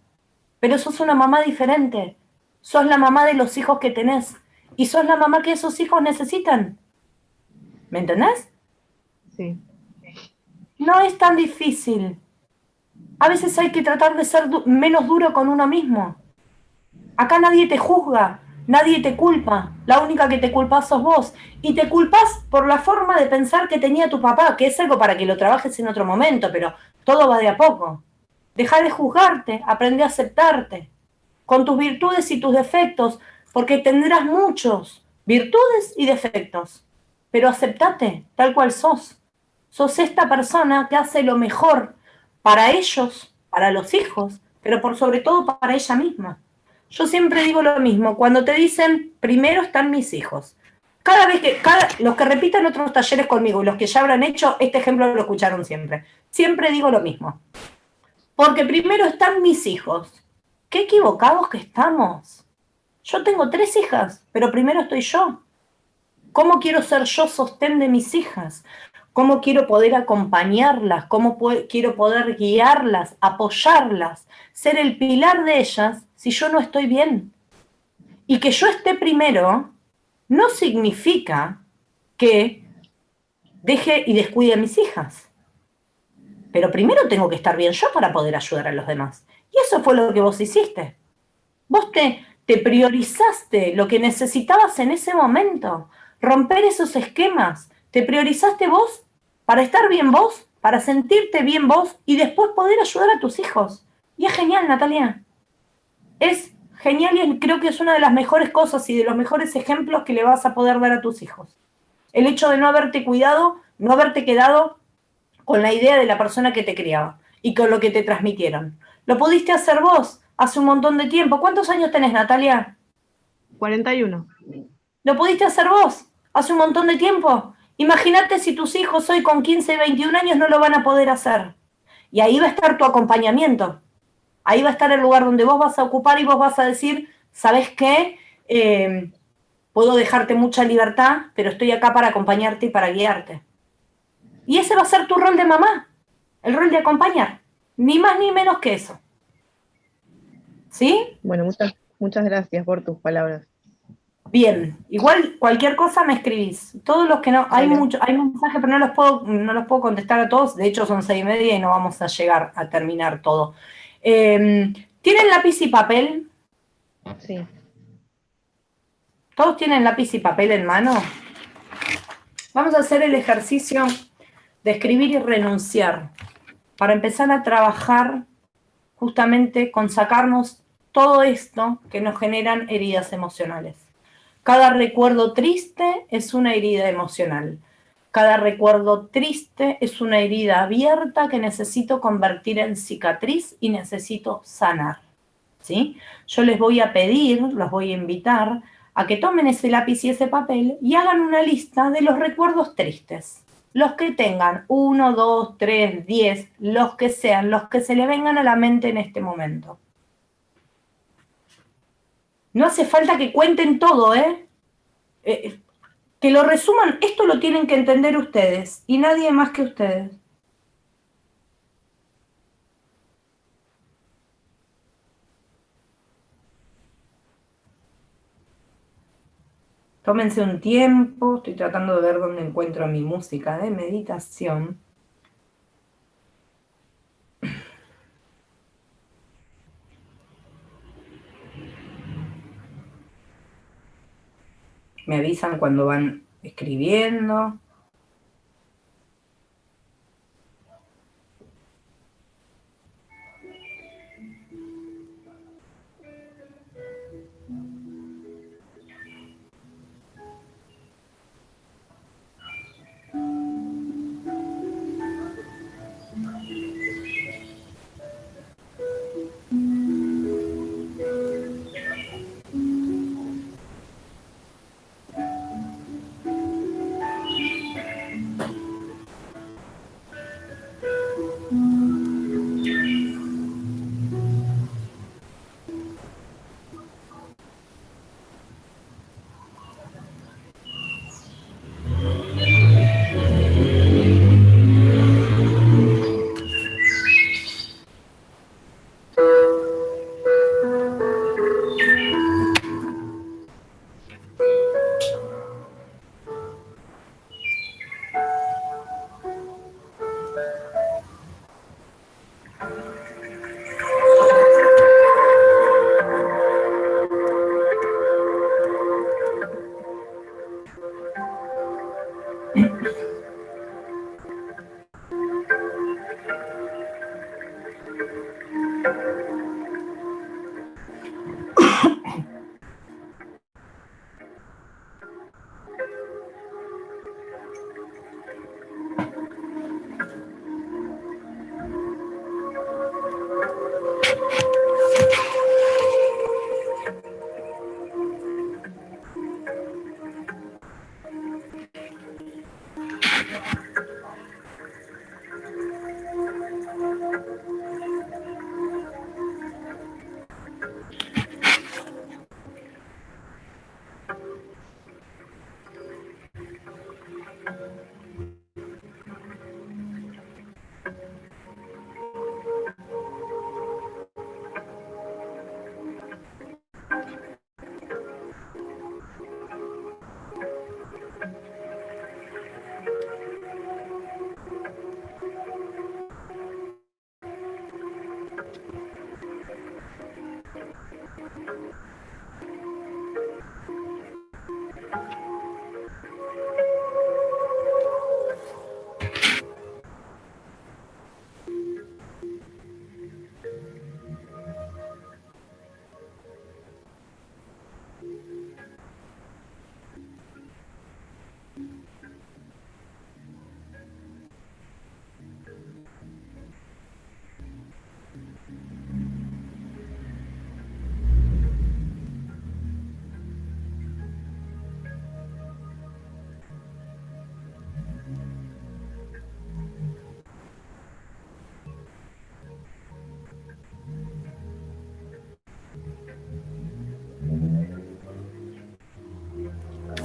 pero sos una mamá diferente. Sos la mamá de los hijos que tenés y sos la mamá que esos hijos necesitan. ¿Me entendés? Sí. No es tan difícil. A veces hay que tratar de ser menos duro con uno mismo. Acá nadie te juzga, nadie te culpa, la única que te culpa sos vos. Y te culpas por la forma de pensar que tenía tu papá, que es algo para que lo trabajes en otro momento, pero todo va de a poco. Deja de juzgarte, aprende a aceptarte, con tus virtudes y tus defectos, porque tendrás muchos, virtudes y defectos. Pero aceptate tal cual sos. Sos esta persona que hace lo mejor para ellos, para los hijos, pero por sobre todo para ella misma. Yo siempre digo lo mismo, cuando te dicen, primero están mis hijos. Los que repitan otros talleres conmigo y los que ya habrán hecho, este ejemplo lo escucharon siempre. Siempre digo lo mismo. Porque primero están mis hijos. Qué equivocados que estamos. Yo tengo 3 hijas, pero primero estoy yo. ¿Cómo quiero ser yo sostén de mis hijas? ¿Cómo quiero poder acompañarlas? ¿Cómo quiero poder guiarlas, apoyarlas, ser el pilar de ellas si yo no estoy bien? Y que yo esté primero no significa que deje y descuide a mis hijas. Pero primero tengo que estar bien yo para poder ayudar a los demás. Y eso fue lo que vos hiciste. Vos te priorizaste lo que necesitabas en ese momento. Romper esos esquemas. Te priorizaste vos para estar bien vos, para sentirte bien vos y después poder ayudar a tus hijos. Y es genial, Natalia. Es genial y creo que es una de las mejores cosas y de los mejores ejemplos que le vas a poder dar a tus hijos. El hecho de no haberte cuidado, no haberte quedado con la idea de la persona que te criaba y con lo que te transmitieron. Lo pudiste hacer vos hace un montón de tiempo. ¿Cuántos años tenés, Natalia? 41. Lo pudiste hacer vos hace un montón de tiempo. Imagínate si tus hijos hoy con 15 y 21 años no lo van a poder hacer. Y ahí va a estar tu acompañamiento. Ahí va a estar el lugar donde vos vas a ocupar y vos vas a decir, ¿sabés qué? Puedo dejarte mucha libertad, pero estoy acá para acompañarte y para guiarte. Y ese va a ser tu rol de mamá, el rol de acompañar. Ni más ni menos que eso. ¿Sí? Bueno, muchas gracias por tus palabras. Bien, igual cualquier cosa me escribís. Todos los que no, hay mensajes, pero no los puedo contestar a todos. De hecho son 6:30 y no vamos a llegar a terminar todo. ¿Tienen lápiz y papel? Sí. ¿Todos tienen lápiz y papel en mano? Vamos a hacer el ejercicio de escribir y renunciar para empezar a trabajar justamente con sacarnos todo esto que nos generan heridas emocionales. Cada recuerdo triste es una herida emocional. Cada recuerdo triste es una herida abierta que necesito convertir en cicatriz y necesito sanar, ¿sí? Yo les voy a pedir, los voy a invitar a que tomen ese lápiz y ese papel y hagan una lista de los recuerdos tristes. Los que tengan 1, 2, 3, 10, los que sean, los que se le vengan a la mente en este momento. No hace falta que cuenten todo, que lo resuman, esto lo tienen que entender ustedes y nadie más que ustedes. Tómense un tiempo, estoy tratando de ver dónde encuentro mi música de meditación. Me avisan cuando van escribiendo.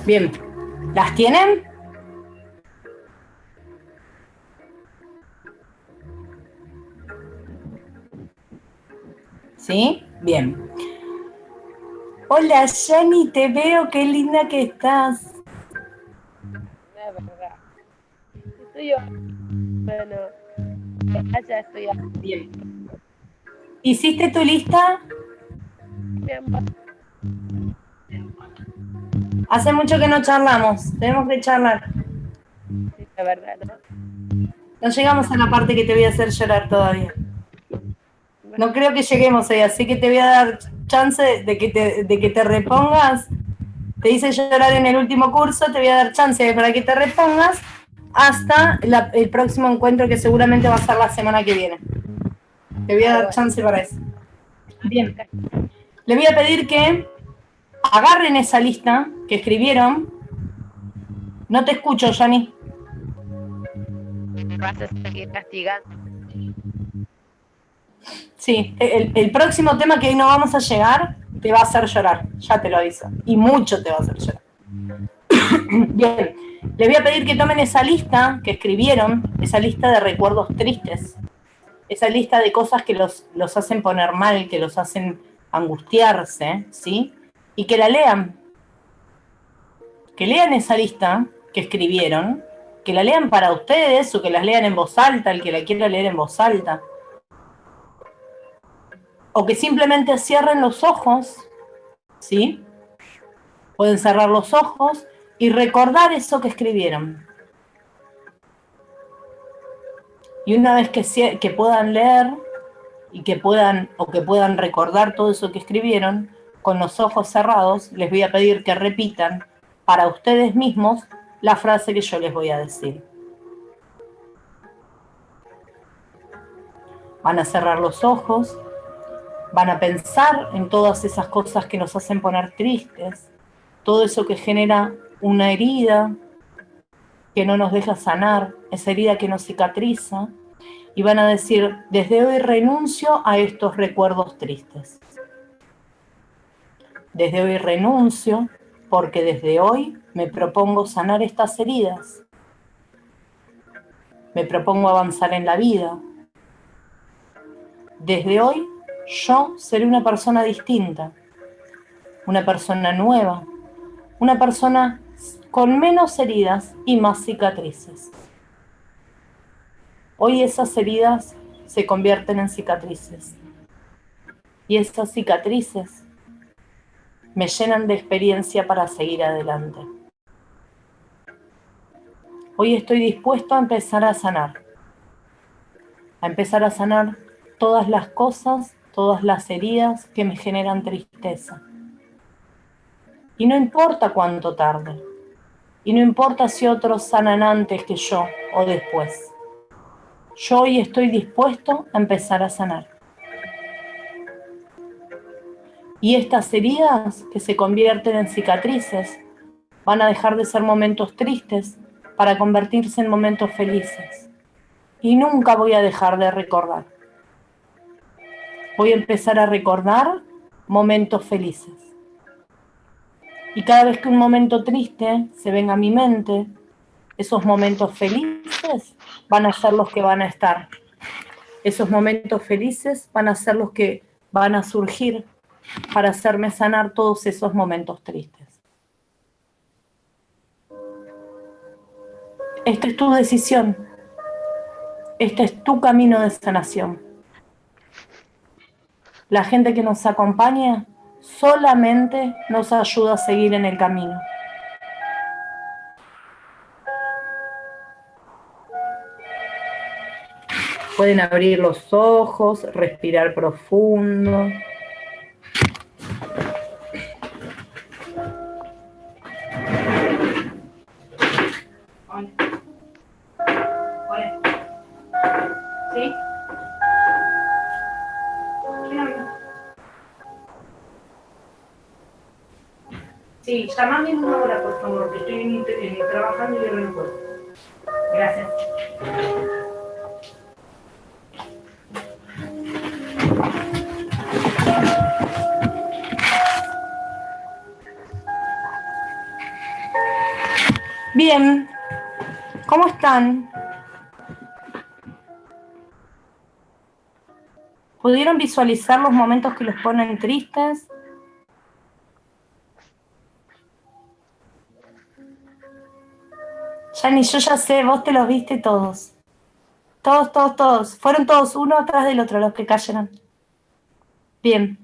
Bien, ¿las tienen? ¿Sí? Bien. Hola, Jenny, te veo, qué linda que estás. Es verdad. Estoy yo. Bueno, ya estoy aquí. Bien. ¿Hiciste tu lista? Bien. Hace mucho que no charlamos, tenemos que charlar. Sí, la verdad, ¿no? No llegamos a la parte que te voy a hacer llorar todavía. No creo que lleguemos ahí, así que te voy a dar chance de que te repongas. Te hice llorar en el último curso, te voy a dar chance para que te repongas hasta el próximo encuentro que seguramente va a ser la semana que viene. Te voy a dar chance para eso. Bien. Le voy a pedir que agarren esa lista que escribieron. No te escucho, Yani. Me vas a seguir castigando. Sí, el próximo tema que hoy no vamos a llegar te va a hacer llorar, ya te lo aviso. Y mucho te va a hacer llorar. Bien, les voy a pedir que tomen esa lista que escribieron, esa lista de recuerdos tristes, esa lista de cosas que los hacen poner mal, que los hacen angustiarse, ¿sí? Y que la lean. Que lean esa lista que escribieron, que la lean para ustedes o que las lean en voz alta, el que la quiera leer en voz alta. O que simplemente cierren los ojos, ¿sí? Pueden cerrar los ojos y recordar eso que escribieron. Y una vez que puedan leer y que puedan recordar todo eso que escribieron, con los ojos cerrados, les voy a pedir que repitan para ustedes mismos la frase que yo les voy a decir. Van a cerrar los ojos, van a pensar en todas esas cosas que nos hacen poner tristes, todo eso que genera una herida que no nos deja sanar, esa herida que nos cicatriza, y van a decir, desde hoy renuncio a estos recuerdos tristes. Desde hoy renuncio, porque desde hoy me propongo sanar estas heridas. Me propongo avanzar en la vida. Desde hoy yo seré una persona distinta, una persona nueva, una persona con menos heridas y más cicatrices. Hoy esas heridas se convierten en cicatrices. Y esas cicatrices me llenan de experiencia para seguir adelante. Hoy estoy dispuesto a empezar a sanar todas las cosas, todas las heridas que me generan tristeza. Y no importa cuánto tarde, y no importa si otros sanan antes que yo o después. Yo hoy estoy dispuesto a empezar a sanar. Y estas heridas que se convierten en cicatrices van a dejar de ser momentos tristes para convertirse en momentos felices. Y nunca voy a dejar de recordar. Voy a empezar a recordar momentos felices. Y cada vez que un momento triste se venga a mi mente, esos momentos felices van a ser los que van a estar. Esos momentos felices van a ser los que van a surgir para hacerme sanar todos esos momentos tristes. Esta es tu decisión. Este es tu camino de sanación. La gente que nos acompaña solamente nos ayuda a seguir en el camino. Pueden abrir los ojos, respirar profundo. ¿Sí? Sí, llamame en una hora, por favor, que estoy trabajando y ahora no puedo. Gracias. Bien, ¿cómo están? ¿Pudieron visualizar los momentos que los ponen tristes? Yani, yo ya sé, vos te los viste todos. Todos. Fueron todos uno atrás del otro los que cayeron. Bien.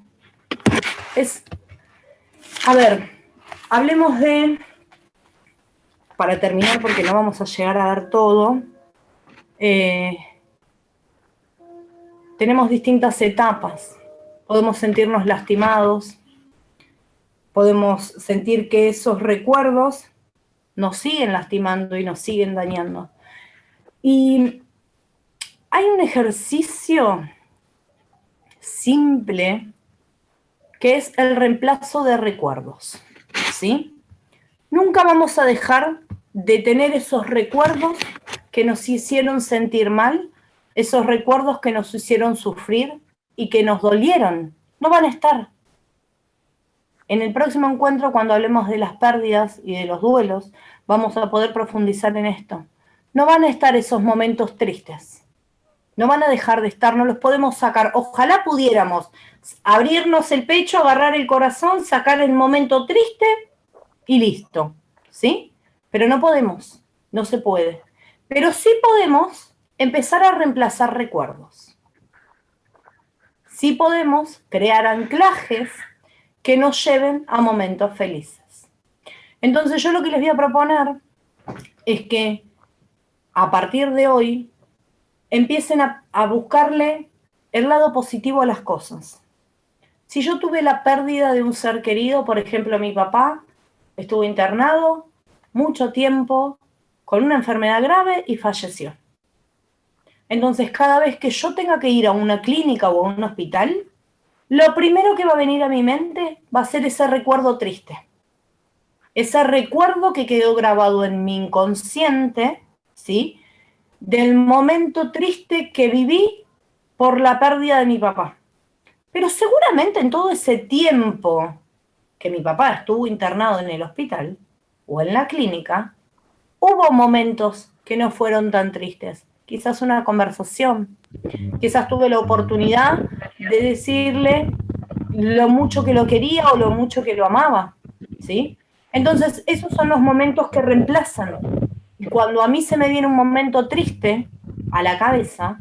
A ver, Hablemos de, para terminar, porque no vamos a llegar a dar todo, tenemos distintas etapas. Podemos sentirnos lastimados, podemos sentir que esos recuerdos nos siguen lastimando y nos siguen dañando. Y hay un ejercicio simple que es el reemplazo de recuerdos, ¿sí? Nunca vamos a dejar de tener esos recuerdos que nos hicieron sentir mal, esos recuerdos que nos hicieron sufrir y que nos dolieron. No van a estar. En el próximo encuentro, cuando hablemos de las pérdidas y de los duelos, vamos a poder profundizar en esto. No van a estar esos momentos tristes. No van a dejar de estar, no los podemos sacar. Ojalá pudiéramos abrirnos el pecho, agarrar el corazón, sacar el momento triste y listo, ¿sí? Pero no podemos, no se puede. Pero sí podemos empezar a reemplazar recuerdos. Sí podemos crear anclajes que nos lleven a momentos felices. Entonces yo lo que les voy a proponer es que a partir de hoy empiecen a buscarle el lado positivo a las cosas. Si yo tuve la pérdida de un ser querido, por ejemplo, mi papá estuvo internado mucho tiempo con una enfermedad grave y falleció. Entonces, cada vez que yo tenga que ir a una clínica o a un hospital, lo primero que va a venir a mi mente va a ser ese recuerdo triste. Ese recuerdo que quedó grabado en mi inconsciente, ¿sí?, del momento triste que viví por la pérdida de mi papá. Pero seguramente en todo ese tiempo que mi papá estuvo internado en el hospital o en la clínica, hubo momentos que no fueron tan tristes. Quizás una conversación, quizás tuve la oportunidad de decirle lo mucho que lo quería o lo mucho que lo amaba, ¿sí? Entonces, esos son los momentos que reemplazan. Y cuando a mí se me viene un momento triste a la cabeza,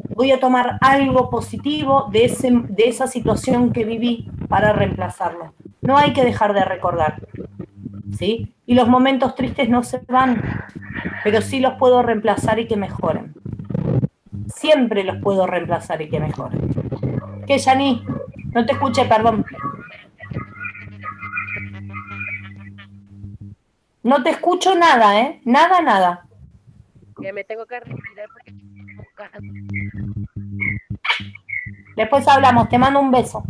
voy a tomar algo positivo de esa situación que viví para reemplazarlo. No hay que dejar de recordar, ¿sí? Y los momentos tristes no se van, pero sí los puedo reemplazar y que mejoren. Siempre los puedo reemplazar y que mejoren. ¿Qué, Yani? No te escuché, perdón. No te escucho nada, ¿eh? Nada, nada. Que me tengo que retirar porque Después hablamos, te mando un beso.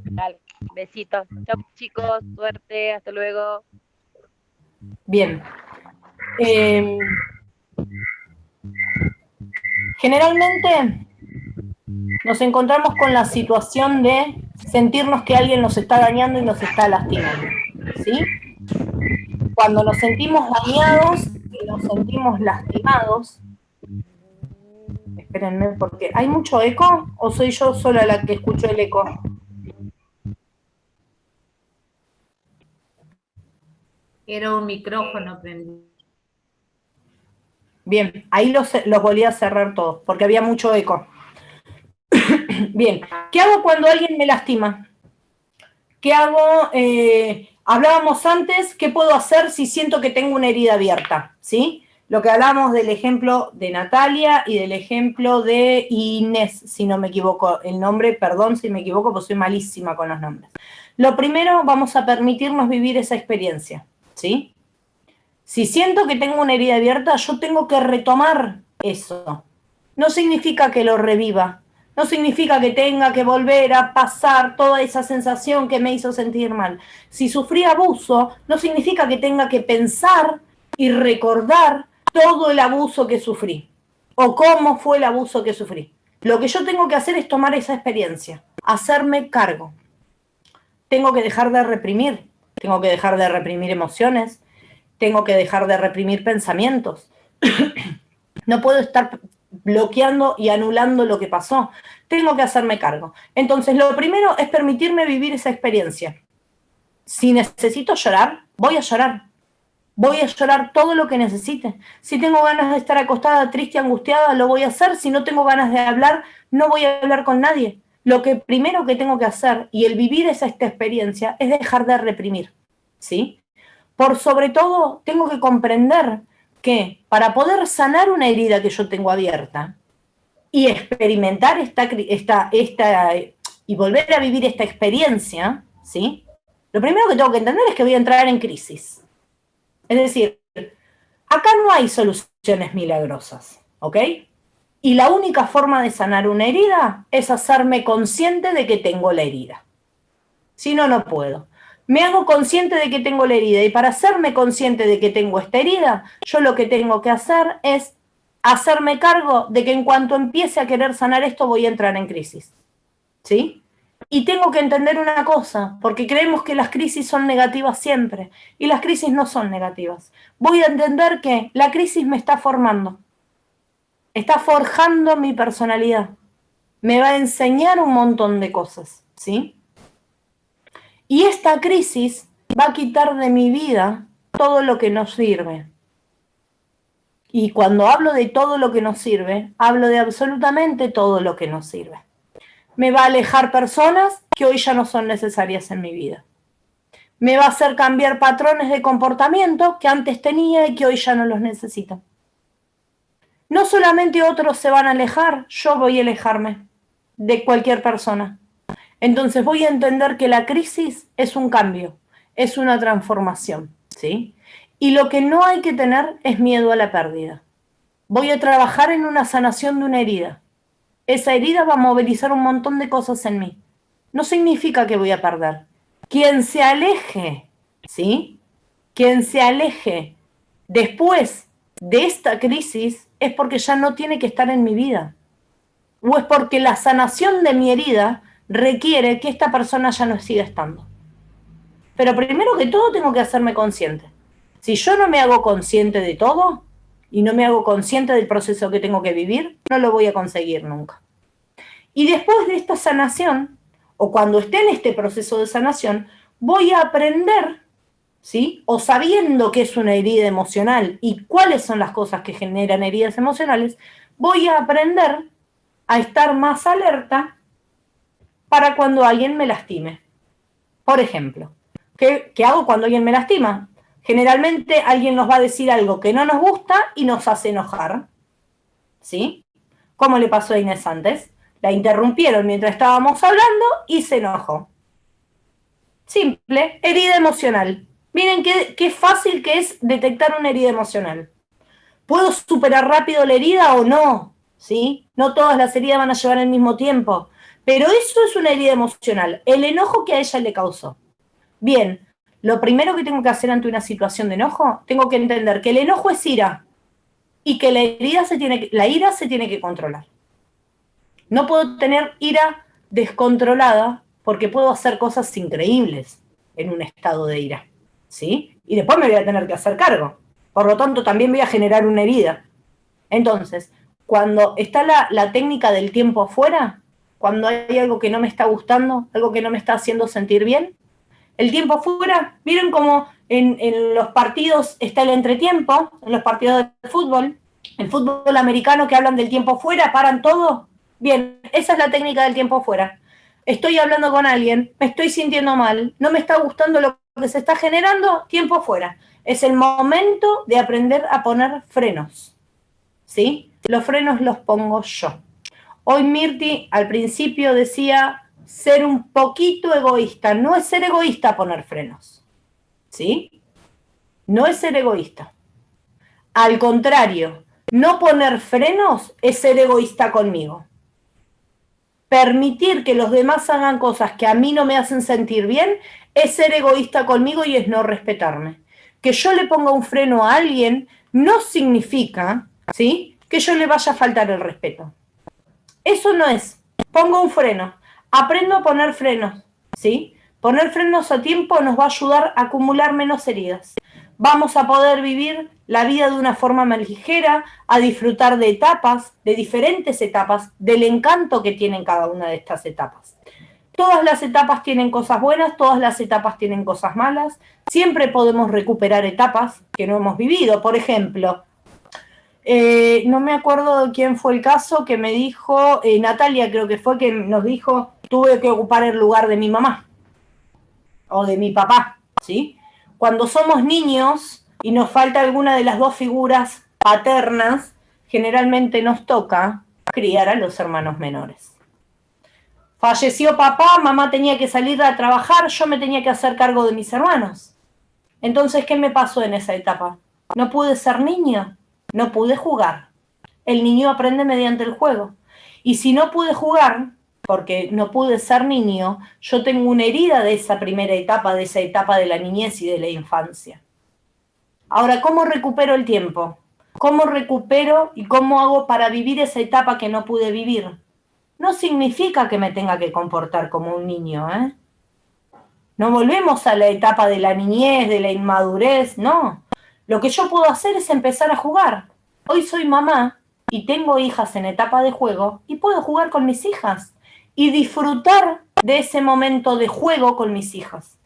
Dale, besitos. Chao, chicos, suerte, hasta luego. Bien. Generalmente nos encontramos con la situación de sentirnos que alguien nos está dañando y nos está lastimando, ¿sí? Cuando nos sentimos dañados y nos sentimos lastimados, espérenme, porque ¿hay mucho eco o soy yo sola la que escucho el eco? Era un micrófono prendido. Bien, ahí los volví a cerrar todos, porque había mucho eco. Bien, ¿qué hago cuando alguien me lastima? ¿Qué hago? Hablábamos antes, ¿qué puedo hacer si siento que tengo una herida abierta? ¿Sí? Lo que hablábamos del ejemplo de Natalia y del ejemplo de Inés, si no me equivoco el nombre, perdón si me equivoco, porque soy malísima con los nombres. Lo primero, vamos a permitirnos vivir esa experiencia, ¿sí? Si siento que tengo una herida abierta, yo tengo que retomar eso. No significa que lo reviva, no significa que tenga que volver a pasar toda esa sensación que me hizo sentir mal. Si sufrí abuso, no significa que tenga que pensar y recordar todo el abuso que sufrí o cómo fue el abuso que sufrí. Lo que yo tengo que hacer es tomar esa experiencia, hacerme cargo. Tengo que dejar de reprimir, tengo que dejar de reprimir emociones, tengo que dejar de reprimir pensamientos. No puedo estar bloqueando y anulando lo que pasó. Tengo que hacerme cargo. Entonces, lo primero es permitirme vivir esa experiencia. Si necesito llorar, voy a llorar. Voy a llorar todo lo que necesite. Si tengo ganas de estar acostada, triste, angustiada, lo voy a hacer. Si no tengo ganas de hablar, no voy a hablar con nadie. Lo que primero que tengo que hacer, y el vivir esta experiencia, es dejar de reprimir. ¿sí? Por sobre todo, tengo que comprender que para poder sanar una herida que yo tengo abierta y experimentar y volver a vivir esta experiencia, ¿sí? Lo primero que tengo que entender es que voy a entrar en crisis. Es decir, acá no hay soluciones milagrosas, ¿ok? Y la única forma de sanar una herida es hacerme consciente de que tengo la herida. Si no, no puedo. Me hago consciente de que tengo la herida y para hacerme consciente de que tengo esta herida, yo lo que tengo que hacer es hacerme cargo de que en cuanto empiece a querer sanar esto voy a entrar en crisis, ¿sí? Y tengo que entender una cosa, porque creemos que las crisis son negativas siempre, y las crisis no son negativas. Voy a entender que la crisis me está formando, está forjando mi personalidad, me va a enseñar un montón de cosas, ¿sí? Y esta crisis va a quitar de mi vida todo lo que no sirve. Y cuando hablo de todo lo que no sirve, hablo de absolutamente todo lo que no sirve. Me va a alejar personas que hoy ya no son necesarias en mi vida. Me va a hacer cambiar patrones de comportamiento que antes tenía y que hoy ya no los necesito. No solamente otros se van a alejar, yo voy a alejarme de cualquier persona. Entonces voy a entender que la crisis es un cambio, es una transformación, ¿sí? Y lo que no hay que tener es miedo a la pérdida. Voy a trabajar en una sanación de una herida. Esa herida va a movilizar un montón de cosas en mí. No significa que voy a perder. Quien se aleje, ¿sí? Quien se aleje después de esta crisis es porque ya no tiene que estar en mi vida. O es porque la sanación de mi herida requiere que esta persona ya no siga estando. Pero primero que todo tengo que hacerme consciente. Si yo no me hago consciente de todo y no me hago consciente del proceso que tengo que vivir, no lo voy a conseguir nunca. Y después de esta sanación, o cuando esté en este proceso de sanación, voy a aprender, ¿sí? O sabiendo qué es una herida emocional y cuáles son las cosas que generan heridas emocionales, voy a aprender a estar más alerta para cuando alguien me lastime. Por ejemplo, ¿qué hago cuando alguien me lastima? Generalmente alguien nos va a decir algo que no nos gusta y nos hace enojar, ¿sí? Como le pasó a Inés antes. La interrumpieron mientras estábamos hablando y se enojó. Simple, herida emocional. Miren qué fácil que es detectar una herida emocional. ¿Puedo superar rápido la herida o no? ¿Sí? No todas las heridas van a llevar el mismo tiempo. Pero eso es una herida emocional, el enojo que a ella le causó. Bien, lo primero que tengo que hacer ante una situación de enojo, tengo que entender que el enojo es ira y que la ira se tiene que controlar. No puedo tener ira descontrolada porque puedo hacer cosas increíbles en un estado de ira, ¿sí? Y después me voy a tener que hacer cargo. Por lo tanto, también voy a generar una herida. Entonces, cuando está la técnica del tiempo afuera, cuando hay algo que no me está gustando, algo que no me está haciendo sentir bien, el tiempo afuera, miren cómo en los partidos está el entretiempo, en los partidos de fútbol, el fútbol americano que hablan del tiempo afuera, paran todo. Bien, esa es la técnica del tiempo afuera. Estoy hablando con alguien, me estoy sintiendo mal, no me está gustando lo que se está generando, tiempo afuera. Es el momento de aprender a poner frenos, ¿sí? Los frenos los pongo yo. Hoy Mirti al principio decía ser un poquito egoísta. No es ser egoísta poner frenos, ¿sí? No es ser egoísta. Al contrario, no poner frenos es ser egoísta conmigo. Permitir que los demás hagan cosas que a mí no me hacen sentir bien es ser egoísta conmigo y es no respetarme. Que yo le ponga un freno a alguien no significa, ¿sí?, que yo le vaya a faltar el respeto. Eso no es. Pongo un freno. Aprendo a poner frenos, ¿sí? Poner frenos a tiempo nos va a ayudar a acumular menos heridas. Vamos a poder vivir la vida de una forma más ligera, a disfrutar de etapas, de diferentes etapas, del encanto que tienen cada una de estas etapas. Todas las etapas tienen cosas buenas, todas las etapas tienen cosas malas. Siempre podemos recuperar etapas que no hemos vivido. Por ejemplo, no me acuerdo de quién fue el caso que me dijo, Natalia creo que fue, que nos dijo, tuve que ocupar el lugar de mi mamá o de mi papá, ¿sí? cuando somos niños y nos falta alguna de las dos figuras paternas, generalmente nos toca criar a los hermanos menores. Falleció papá, mamá tenía que salir a trabajar, yo me tenía que hacer cargo de mis hermanos. Entonces, ¿qué me pasó en esa etapa? No pude ser niño, no pude jugar. El niño aprende mediante el juego. Y si no pude jugar, porque no pude ser niño, yo tengo una herida de esa primera etapa, de esa etapa de la niñez y de la infancia. Ahora, ¿cómo recupero el tiempo? ¿Cómo recupero y cómo hago para vivir esa etapa que no pude vivir? No significa que me tenga que comportar como un niño, ¿eh? No volvemos a la etapa de la niñez, de la inmadurez, no. Lo que yo puedo hacer es empezar a jugar. Hoy soy mamá y tengo hijas en etapa de juego y puedo jugar con mis hijas y disfrutar de ese momento de juego con mis hijas.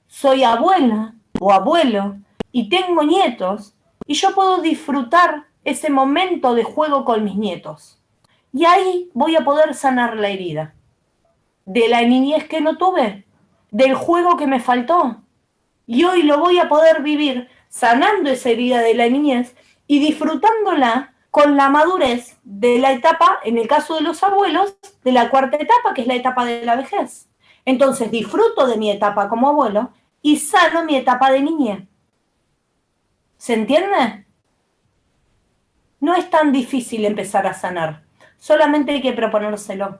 Soy abuela o abuelo y tengo nietos y yo puedo disfrutar ese momento de juego con mis nietos. Y ahí voy a poder sanar la herida de la niñez que no tuve, del juego que me faltó. Y hoy lo voy a poder vivir sanando esa herida de la niñez y disfrutándola con la madurez de la etapa, en el caso de los abuelos, de la cuarta etapa, que es la etapa de la vejez. Entonces disfruto de mi etapa como abuelo y sano mi etapa de niñez. ¿Se entiende? No es tan difícil empezar a sanar, solamente hay que proponérselo.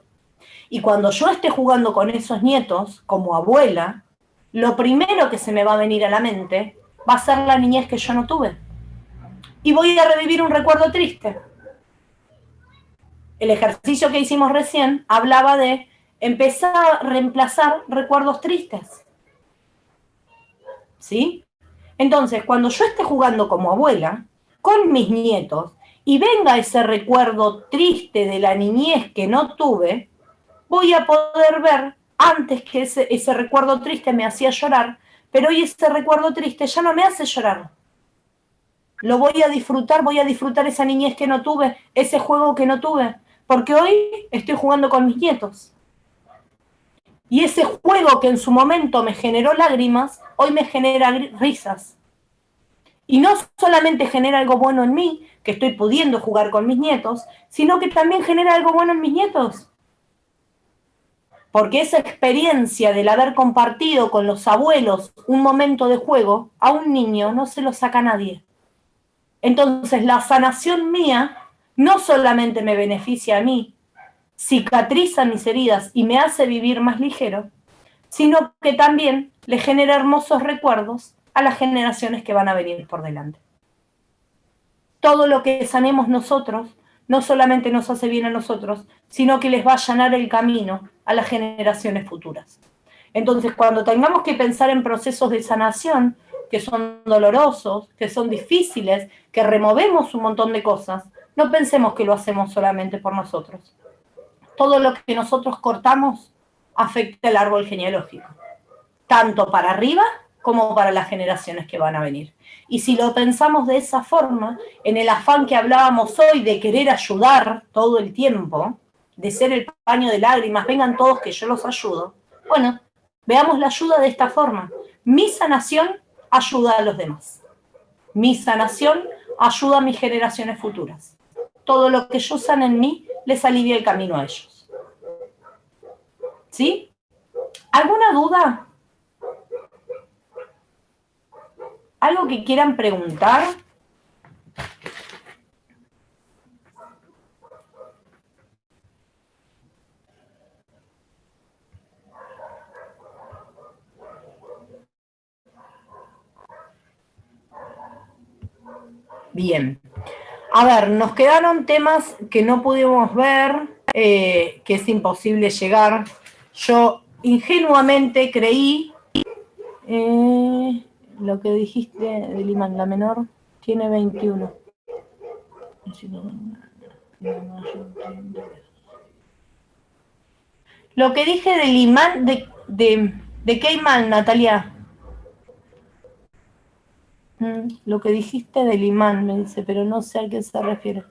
Y cuando yo esté jugando con esos nietos, como abuela, lo primero que se me va a venir a la mente va a ser la niñez que yo no tuve. Y voy a revivir un recuerdo triste. El ejercicio que hicimos recién hablaba de empezar a reemplazar recuerdos tristes. ¿Sí? Entonces, cuando yo esté jugando como abuela, con mis nietos, y venga ese recuerdo triste de la niñez que no tuve, voy a poder ver, antes que ese recuerdo triste me hacía llorar, pero hoy ese recuerdo triste ya no me hace llorar. Lo voy a disfrutar esa niñez que no tuve, ese juego que no tuve, porque hoy estoy jugando con mis nietos. Y ese juego que en su momento me generó lágrimas, hoy me genera risas. Y no solamente genera algo bueno en mí, que estoy pudiendo jugar con mis nietos, sino que también genera algo bueno en mis nietos. Porque esa experiencia del haber compartido con los abuelos un momento de juego, a un niño no se lo saca nadie. Entonces la sanación mía no solamente me beneficia a mí, cicatriza mis heridas y me hace vivir más ligero, sino que también le genera hermosos recuerdos a las generaciones que van a venir por delante. Todo lo que sanemos nosotros no solamente nos hace bien a nosotros, sino que les va a allanar el camino a las generaciones futuras. Entonces, cuando tengamos que pensar en procesos de sanación, que son dolorosos, que son difíciles, que removemos un montón de cosas, no pensemos que lo hacemos solamente por nosotros. Todo lo que nosotros cortamos afecta el árbol genealógico, tanto para arriba como para las generaciones que van a venir. Y si lo pensamos de esa forma, en el afán que hablábamos hoy de querer ayudar todo el tiempo, de ser el paño de lágrimas, vengan todos que yo los ayudo, bueno, veamos la ayuda de esta forma. Mi sanación ayuda a los demás. Mi sanación ayuda a mis generaciones futuras. Todo lo que yo sane en mí les alivia el camino a ellos. ¿Sí? ¿Alguna duda? ¿Algo que quieran preguntar? Bien. A ver, nos quedaron temas que no pudimos ver, que es imposible llegar. Yo ingenuamente creí... lo que dijiste del imán, la menor tiene 21. Lo que dije del imán, ¿de qué imán, Natalia? Lo que dijiste del imán, me dice, pero no sé a qué se refiere.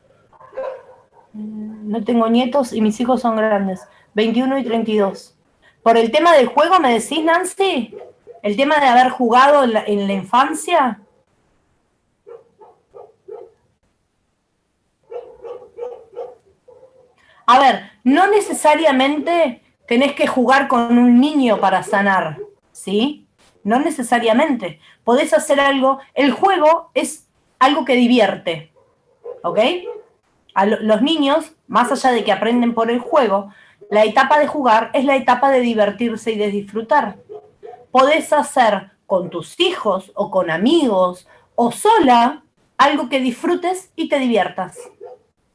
No tengo nietos y mis hijos son grandes, 21 y 32. ¿Por el tema del juego me decís, Nancy? El tema de haber jugado en la infancia. A ver, no necesariamente tenés que jugar con un niño para sanar, ¿sí? No necesariamente. Podés hacer algo. El juego es algo que divierte, ¿ok? Los niños, más allá de que aprenden por el juego, la etapa de jugar es la etapa de divertirse y de disfrutar. Podés hacer con tus hijos o con amigos o sola algo que disfrutes y te diviertas.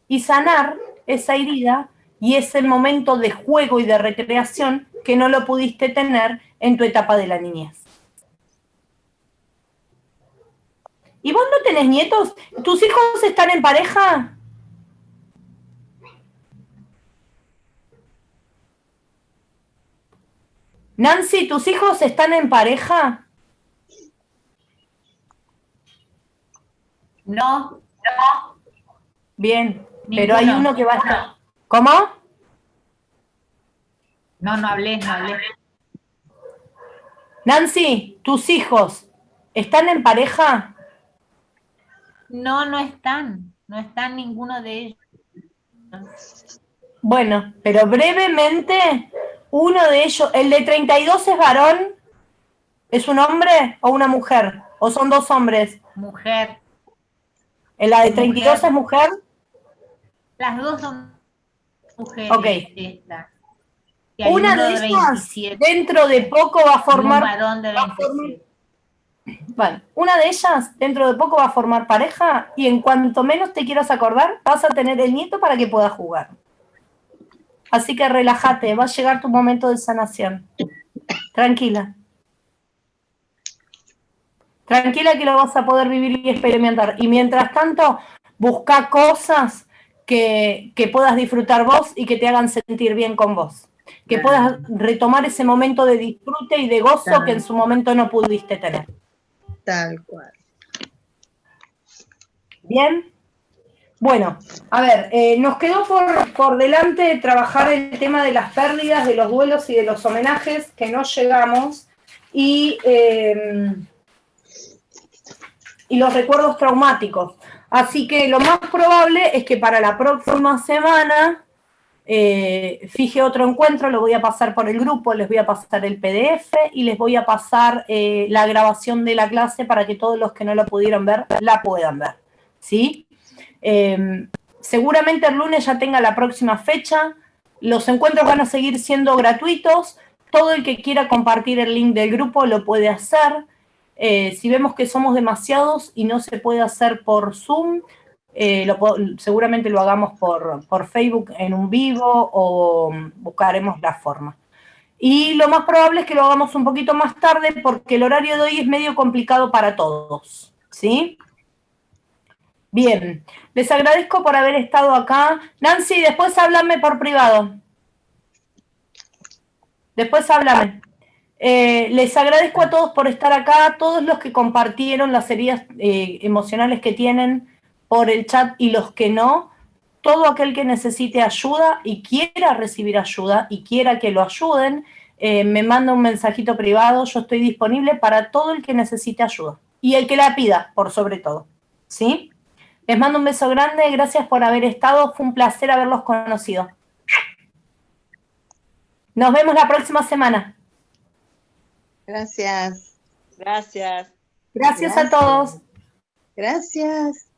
Y sanar esa herida y ese momento de juego y de recreación que no lo pudiste tener en tu etapa de la niñez. ¿Y vos no tenés nietos? ¿Tus hijos están en pareja? Nancy, ¿tus hijos están en pareja? No, Bien, ninguno. pero hay uno que va a estar... ¿Cómo? No hablé, no hablé. Nancy, ¿tus hijos están en pareja? No están. No están ninguno de ellos. Bueno, pero brevemente, uno de ellos, el de 32 es varón, ¿es un hombre o una mujer? ¿O son dos hombres? Mujer. ¿La de 32 es mujer? Las dos son mujeres. Ok. Esta. Y hay Una uno de ellas 27, dentro de poco va a y un formar... varón de 27. Vale, una de ellas dentro de poco va a formar pareja y en cuanto menos te quieras acordar, vas a tener el nieto para que puedas jugar. Así que relájate, va a llegar tu momento de sanación. Tranquila. Tranquila que lo vas a poder vivir y experimentar. Y mientras tanto, busca cosas que puedas disfrutar vos y que te hagan sentir bien con vos. Que puedas retomar ese momento de disfrute y de gozo que en su momento no pudiste tener. Tal cual. ¿Bien? Bueno, a ver, nos quedó por delante trabajar el tema de las pérdidas, de los duelos y de los homenajes, que no llegamos, y los recuerdos traumáticos. Así que lo más probable es que para la próxima semana fije otro encuentro, lo voy a pasar por el grupo, les voy a pasar el PDF y les voy a pasar la grabación de la clase para que todos los que no la pudieron ver, la puedan ver, ¿sí? Seguramente el lunes ya tenga la próxima fecha, los encuentros van a seguir siendo gratuitos, todo el que quiera compartir el link del grupo lo puede hacer, si vemos que somos demasiados y no se puede hacer por Zoom, seguramente lo hagamos por Facebook en un vivo o buscaremos la forma. Y lo más probable es que lo hagamos un poquito más tarde porque el horario de hoy es medio complicado para todos, ¿sí? Bien, les agradezco por haber estado acá. Nancy, después háblame por privado. Después háblame. Les agradezco a todos por estar acá, a todos los que compartieron las heridas emocionales que tienen por el chat y los que no, todo aquel que necesite ayuda y quiera recibir ayuda y quiera que lo ayuden, me manda un mensajito privado, yo estoy disponible para todo el que necesite ayuda y el que la pida, por sobre todo, ¿sí? Les mando un beso grande, gracias por haber estado, fue un placer haberlos conocido. Nos vemos la próxima semana. Gracias. Gracias. Gracias a todos. Gracias.